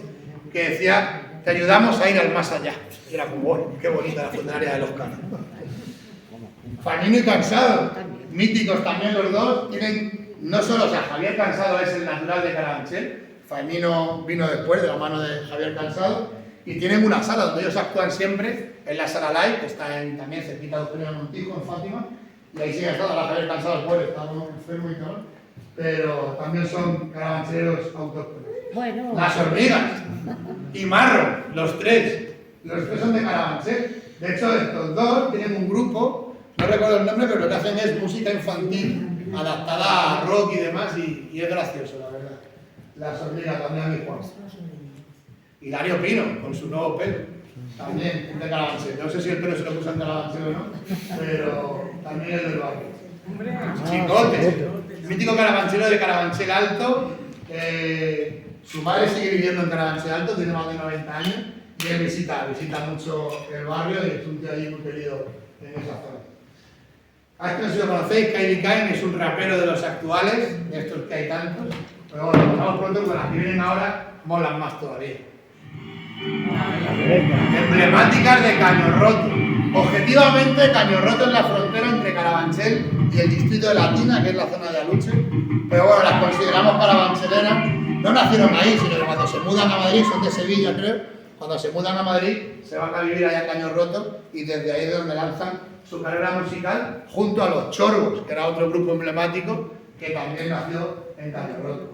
que decía: te ayudamos a ir al más allá. Y era como, bueno, qué bonita la funeraria de los Cano. Fanino y Cansado, míticos también los dos, tienen no solo, o sea, Javier Cansado es el natural de Carabanchel, Fanino vino después de la mano de Javier Cansado, y tienen una sala donde ellos actúan siempre, en la Sala Live, que está también cerquita de Eugenia Montijo, en Fátima, y ahí sigue estando la Javier Cansado, después está enfermo y todo, pero también son carabancheros autóctonos. Bueno. Las Hormigas y Marro, los tres son de Carabanchel. De hecho, estos dos tienen un grupo, no recuerdo el nombre, pero lo que hacen es música infantil adaptada a rock y demás, y es gracioso, la verdad. Las Hormigas, también a mi Juan. Hilario Pino, con su nuevo pelo, también de Carabanchel. No sé si el pelo se lo puso en Carabanchel o no, pero también es del barrio. Chicote, mítico carabanchero de Carabanchel Alto. Su madre sigue viviendo en Carabanchel Alto, tiene más de 90 años, y él visita mucho el barrio, y es un tío allí muy querido en esa zona. A este no sé si lo conocéis, Kylie Kane es un rapero de los actuales, de estos que hay tantos, pero bueno, pasamos pronto, con las que vienen ahora molan más todavía. Emblemáticas de Caño Roto. Objetivamente, Caño Roto es la frontera entre Carabanchel y el distrito de Latina, que es la zona de Aluche, pero bueno, las consideramos carabancheleras. No nacieron ahí, sino que cuando se mudan a Madrid, son de Sevilla creo, cuando se mudan a Madrid se van a vivir allá en Caño Roto, y desde ahí es donde lanzan su carrera musical, junto a Los Chorgos, que era otro grupo emblemático que también nació en Caño Roto.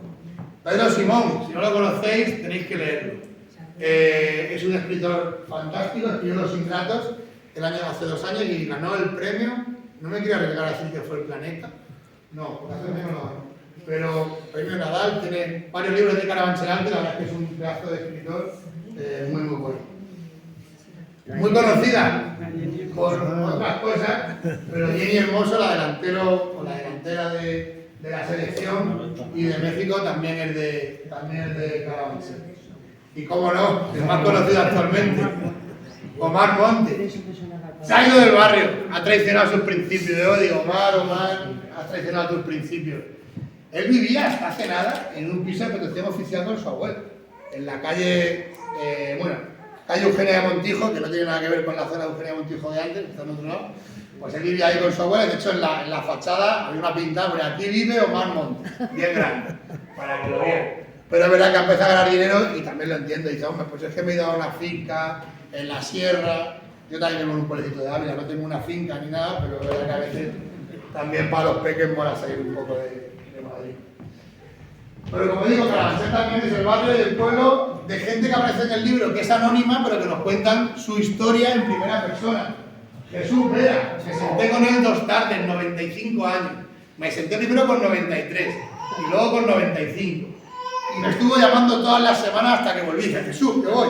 Pedro Simón, si no lo conocéis, tenéis que leerlo. Es un escritor fantástico, escribió Los Ingratos hace 2 años y ganó el premio. No me quiero arriesgar a decir que fue el Planeta, no, porque hace premio no ganó, pero premio Nadal. Tiene varios libros de Carabanchel Alto, y la verdad es que es un pedazo de escritor muy bueno. Muy conocida por otras cosas, pero Jenny Hermoso, la delantera de la selección y de México, también es de Carabanchel. Y cómo no, el más conocido actualmente, Omar Monte. Se ha ido del barrio, ha traicionado sus principios. Yo digo, Omar, has traicionado tus principios. Él vivía hasta hace nada en un piso de protección oficial con su abuelo, en la calle, calle Eugenia de Montijo, que no tiene nada que ver con la zona de Eugenia de Montijo de antes, está en otro lado, Pues él vivía ahí con su abuela, de hecho en la fachada había una pintada, pero aquí vive Omar Montes, bien grande, para que lo vean. Pero es verdad que ha empezado a ganar dinero y también lo entiendo, dice, hombre, pues es que me he ido a una finca en la sierra, yo también vivo en un pueblecito de Ávila, no tengo una finca ni nada, pero es verdad que a veces también para los peques mola salir un poco de Madrid. Pero como digo, Carabanchel también es el barrio y el pueblo de gente que aparece en el libro, que es anónima, pero que nos cuentan su historia en primera persona. Jesús Vera, me senté con él 2 tardes, 95 años. Me senté primero con 93 y luego con 95. Y me estuvo llamando todas las semanas hasta que volví. Dije, Jesús, que voy.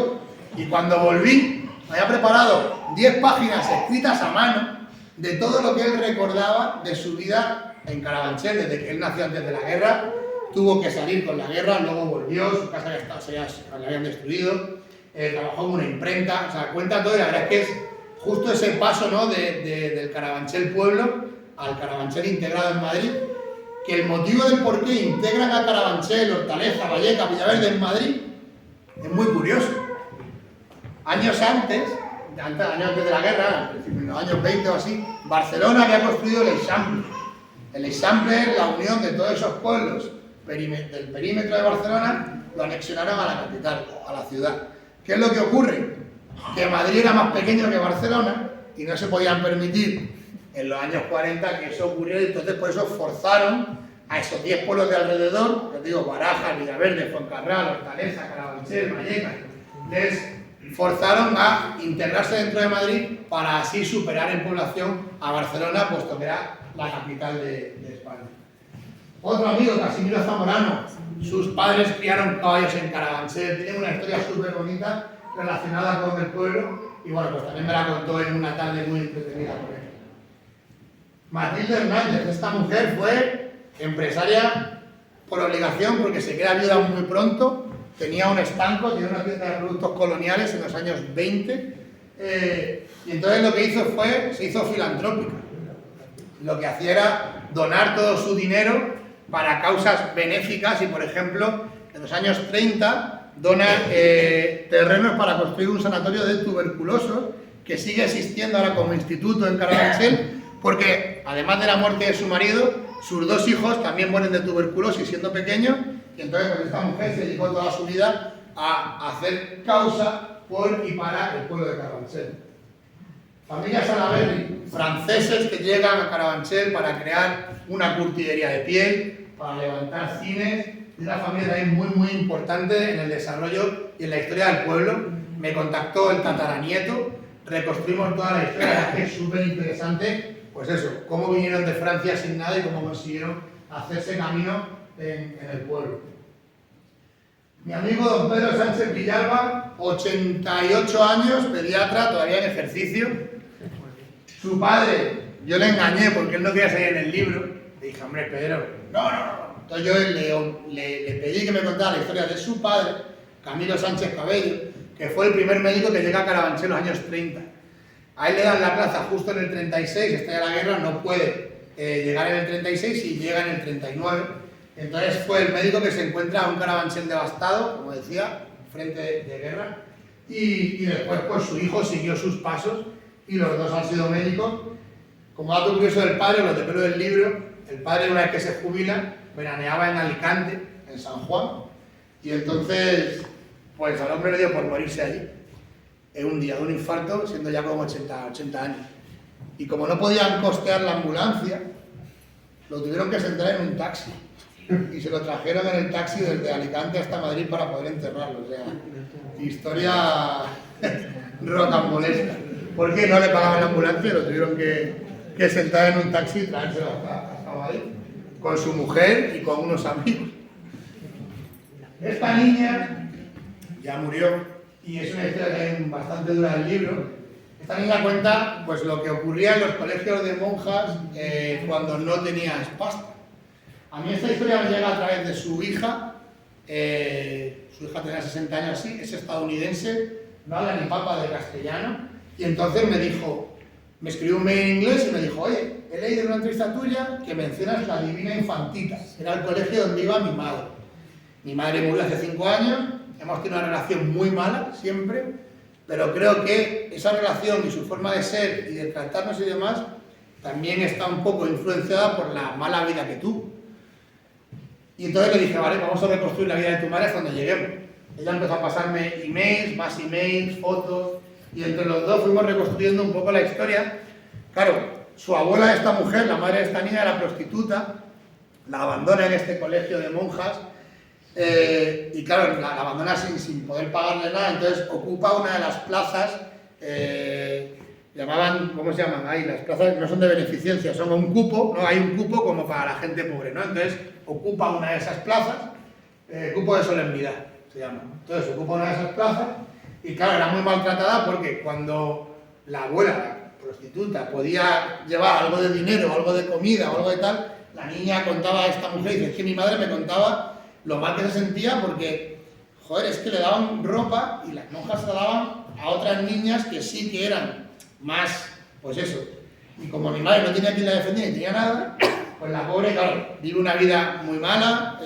Y cuando volví, había preparado 10 páginas escritas a mano de todo lo que él recordaba de su vida en Carabanchel, desde que él nació antes de la guerra. Tuvo que salir con la guerra, luego volvió, su casa la habían destruido, trabajó en una imprenta, o sea, cuenta todo y la verdad es que es justo ese paso, ¿no? del Carabanchel pueblo al Carabanchel integrado en Madrid, que el motivo del por qué integran a Carabanchel, Hortaleza, Vallecas, Villaverde en Madrid es muy curioso. Años antes de la guerra, en los años 20 o así, Barcelona había construido el Eixample. El Eixample es la unión de todos esos pueblos del perímetro de Barcelona, lo anexionaron a la capital, a la ciudad. ¿Qué es lo que ocurre? Que Madrid era más pequeño que Barcelona y no se podían permitir en los años 40 que eso ocurriera, y entonces por eso forzaron a esos 10 pueblos de alrededor, les digo, Barajas, Villaverde, Fuencarral, Hortaleza, Carabanchel, Vallecas, les forzaron a integrarse dentro de Madrid para así superar en población a Barcelona, puesto que era la capital de España. Otro amigo, Casimiro Zamorano, sus padres criaron caballos en Carabanchel, tienen una historia súper bonita relacionada con el pueblo y bueno, pues también me la contó en una tarde muy entretenida con él. Matilde Hernández, esta mujer fue empresaria por obligación porque se queda viuda muy pronto, tenía un estanco, tiene una tienda de productos coloniales en los años 20 y entonces lo que hizo se hizo filantrópica. Lo que hacía era donar todo su dinero para causas benéficas y, por ejemplo, en los años 30 dona terrenos para construir un sanatorio de tuberculosos que sigue existiendo ahora como instituto en Carabanchel, porque además de la muerte de su marido, sus 2 hijos también mueren de tuberculosis siendo pequeños, y entonces pues, esta mujer se dedicó toda su vida a hacer causa por y para el pueblo de Carabanchel. Familia Salaberry, franceses que llegan a Carabanchel para crear una curtidería de piel, para levantar cines. Es una familia también muy importante en el desarrollo y en la historia del pueblo. Me contactó el tataranieto, reconstruimos toda la historia, que es súper interesante, pues eso, cómo vinieron de Francia sin nada y cómo consiguieron hacerse camino en el pueblo. Mi amigo don Pedro Sánchez Villalba, 88 años, pediatra, todavía en ejercicio. Su padre, yo le engañé porque él no quería salir en el libro. Le dije, hombre, Pedro, no. Entonces yo le pedí que me contara la historia de su padre, Camilo Sánchez Cabello, que fue el primer médico que llega a Carabanchel en los años 30. A él le dan la plaza justo en el 36, estalla la guerra, no puede llegar en el 36 y llega en el 39. Entonces fue el médico que se encuentra a un Carabanchel devastado, como decía, frente de guerra, y después pues su hijo siguió sus pasos y los 2 han sido médicos. Como dato curioso del padre, lo de pelo del libro, el padre una vez que se jubila, veraneaba en Alicante, en San Juan, y entonces pues al hombre le dio por morirse allí, en un día de un infarto, siendo ya como 80 años. Y como no podían costear la ambulancia, lo tuvieron que sentar en un taxi. Y se lo trajeron en el taxi desde Alicante hasta Madrid para poder enterrarlo. O sea, historia rocambolesca. Porque no le pagaban la ambulancia, lo tuvieron que sentar en un taxi y traérselo hasta Madrid, con su mujer y con unos amigos. Esta niña ya murió y es una historia también bastante dura del libro. Esta niña cuenta pues, lo que ocurría en los colegios de monjas cuando no tenías pasta. A mí esta historia me llega a través de su hija. Su hija tenía 60 años así, es estadounidense, no habla ni papa de castellano, y entonces me escribió un mail en inglés y me dijo, oye, he leído en una entrevista tuya que mencionas la Divina Infantita, era el colegio donde iba mi madre. Mi madre murió hace 5 años, hemos tenido una relación muy mala, siempre, pero creo que esa relación y su forma de ser y de tratarnos y demás también está un poco influenciada por la mala vida que tuvo. Y entonces le dije, vale, vamos a reconstruir la vida de tu madre hasta donde lleguemos. Ella empezó a pasarme emails, más emails, fotos, y entre los dos fuimos reconstruyendo un poco la historia. Claro, su abuela de esta mujer, la madre de esta niña, era prostituta, la abandona en este colegio de monjas, y claro, la abandona sin poder pagarle nada, entonces ocupa una de las plazas, llamaban, ¿cómo se llaman? Ahí las plazas no son de beneficencia, son un cupo, ¿no? Hay un cupo como para la gente pobre, ¿no? Entonces ocupa una de esas plazas, cupo de solemnidad se llama. Entonces ocupa una de esas plazas y claro, era muy maltratada porque cuando la abuela, la prostituta, podía llevar algo de dinero, algo de comida o algo de tal, la niña contaba a esta mujer, y dice, es que mi madre me contaba lo mal que se sentía porque, joder, es que le daban ropa y las monjas se la daban a otras niñas que sí que eran más, pues eso. Y como mi madre no tenía quien la defendiera ni tenía nada, pues la pobre, claro, vive una vida muy mala.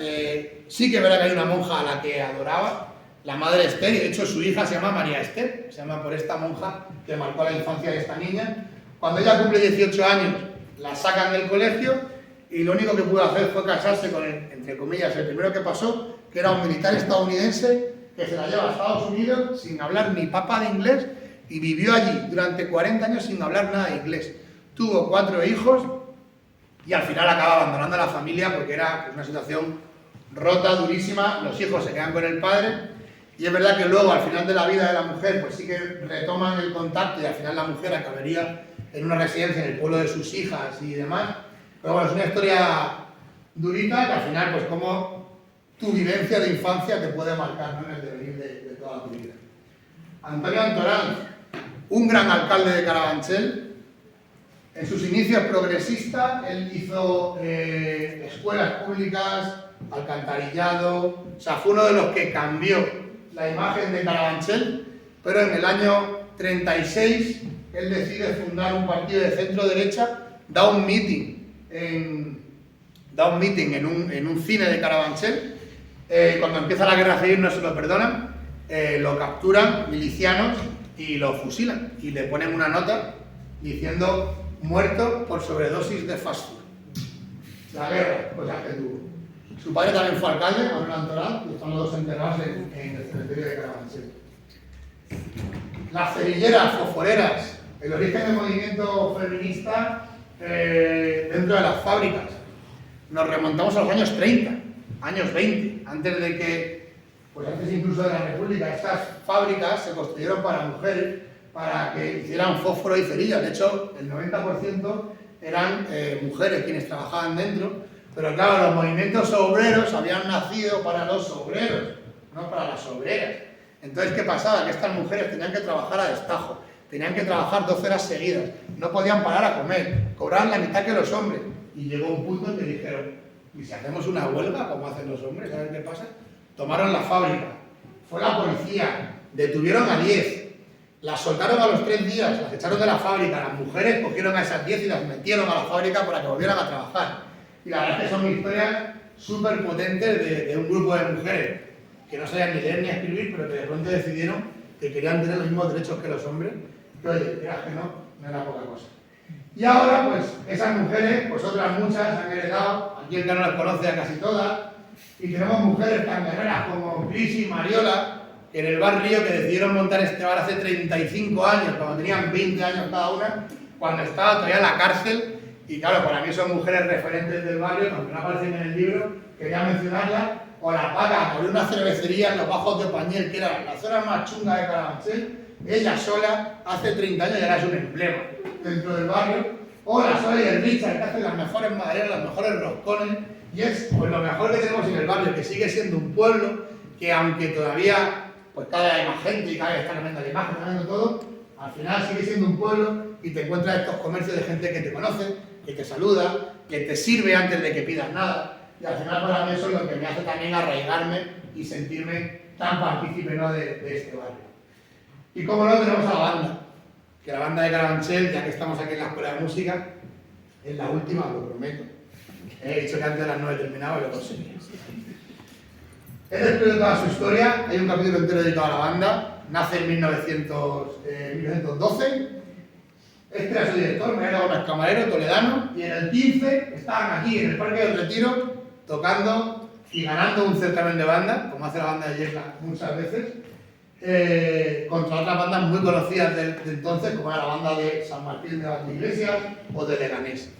Sí que es verdad que hay una monja a la que adoraba, la madre Esther, y de hecho su hija se llama María Esther, se llama por esta monja que marcó la infancia de esta niña. Cuando ella cumple 18 años, la sacan del colegio y lo único que pudo hacer fue casarse con el, entre comillas, el primero que pasó, que era un militar estadounidense que se la lleva a Estados Unidos sin hablar ni papa de inglés y vivió allí durante 40 años sin hablar nada de inglés. Tuvo 4 hijos y al final acaba abandonando a la familia porque era una situación rota, durísima. Los hijos se quedan con el padre y es verdad que luego al final de la vida de la mujer pues sí que retoman el contacto y al final la mujer acabaría en una residencia en el pueblo de sus hijas y demás. Pero bueno, es una historia durita que al final pues como tu vivencia de infancia te puede marcar, ¿no?, en el devenir de toda tu vida. Antonio Antoranz, un gran alcalde de Carabanchel. En sus inicios progresista, él hizo escuelas públicas, alcantarillado, o sea, fue uno de los que cambió la imagen de Carabanchel, pero en el año 36 él decide fundar un partido de centro-derecha, da un meeting en un cine de Carabanchel. Cuando empieza la guerra civil no se lo perdonan, lo capturan milicianos y lo fusilan y le ponen una nota diciendo muerto por sobredosis de fast food. La guerra, pues ya que tuvo. Su padre también fue alcalde, Manuel Antoranz, y están los dos enterrados en el cementerio de Carabanchel. Las cerilleras, fosforeras, el origen del movimiento feminista dentro de las fábricas. Nos remontamos a los años 30, años 20, antes de que, pues antes incluso de la República, estas fábricas se construyeron para mujeres, para que hicieran fósforo y cerillas. De hecho, el 90% eran mujeres quienes trabajaban dentro, pero claro, los movimientos obreros habían nacido para los obreros, no para las obreras. Entonces, ¿qué pasaba? Que estas mujeres tenían que trabajar a destajo, tenían que trabajar 12 horas seguidas, no podían parar a comer, cobraban la mitad que los hombres. Y llegó un punto en que dijeron, ¿y si hacemos una huelga como hacen los hombres? ¿Sabes qué pasa? Tomaron la fábrica, fue la policía, detuvieron a 10, las soltaron a los 3 días, las echaron de la fábrica, las mujeres cogieron a esas 10 y las metieron a la fábrica para que volvieran a trabajar. Y la verdad es que son historias súper potentes de un grupo de mujeres que no sabían ni leer ni escribir, pero que de pronto decidieron que querían tener los mismos derechos que los hombres, que oye, creas que no era poca cosa. Y ahora, pues, esas mujeres, pues otras muchas han heredado, aquí el que no las conoce a casi todas, y tenemos mujeres tan guerreras como Cris y Mariola, que en el barrio que decidieron montar este bar hace 35 años, cuando tenían 20 años cada una, cuando estaba todavía en la cárcel, y claro, para mí son mujeres referentes del barrio, aunque no aparecen en el libro, quería mencionarlas, o la Paca, que abrió una cervecería en los Bajos de Pañel, que era la zona más chunga de Carabanchel, ella sola, hace 30 años, ya era un emblema dentro del barrio, o la Sola y el Richard, que hacen las mejores maderas, los mejores roscones, y es pues lo mejor que tenemos en el barrio, que sigue siendo un pueblo, que aunque todavía pues cada vez hay más gente y cada vez está cambiando la imagen, cambiando todo, al final sigue siendo un pueblo y te encuentras estos comercios de gente que te conoce, que te saluda, que te sirve antes de que pidas nada, y al final para mí eso es lo que me hace también arraigarme y sentirme tan partícipe, ¿no?, de este barrio. Y como no, tenemos a la banda, que la banda de Carabanchel, ya que estamos aquí en la Escuela de Música, es la última, lo prometo. He dicho que antes de las 9 terminaba y lo conseguí. He descrito toda su historia, hay un capítulo entero dedicado a la banda, nace en 1912, Este era su director, Mariano Gómez Camarero, toledano, y en el 15 estaban aquí en el Parque del Retiro tocando y ganando un certamen de banda, como hace la banda de Yesla muchas veces, contra otras bandas muy conocidas de entonces, como era la banda de San Martín de Valdeiglesias o de Leganés.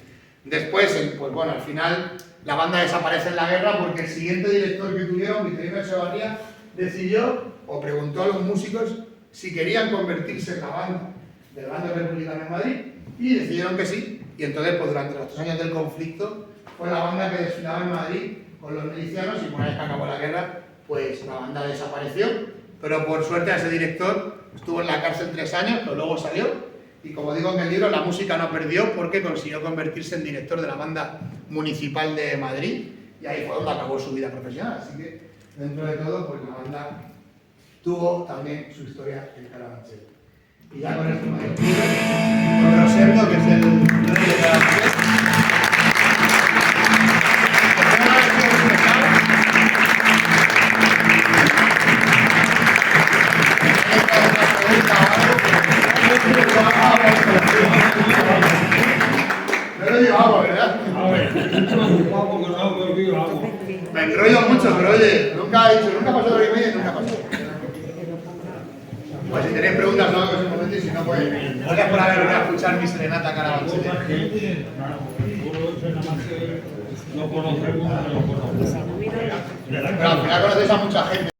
Después, pues bueno, al final la banda desaparece en la guerra porque el siguiente director que tuvieron, Victorino Echevarría, decidió o preguntó a los músicos si querían convertirse en la banda del bando republicano en Madrid y decidieron que sí. Y entonces, pues durante los 3 años del conflicto, fue la banda que desfilaba en Madrid con los milicianos y una vez que acabó la guerra, pues la banda desapareció. Pero por suerte a ese director estuvo en la cárcel 3 años, pero luego salió. Y como digo en el libro, la música no perdió porque consiguió convertirse en director de la banda municipal de Madrid y ahí fue donde acabó su vida profesional. Así que, dentro de todo, pues la banda tuvo también su historia en Carabanchel. Y ya con esto me despido con Rosendo, que es el rey de Carabanchel. Me enrollo mucho, pero oye, nunca pasó de hora y media y nunca pasó. Pues si tenéis preguntas, no, en un momento y si no, pues gracias por haber venido a escuchar mi serenata Carabanchel. Pero al final conocéis a mucha gente.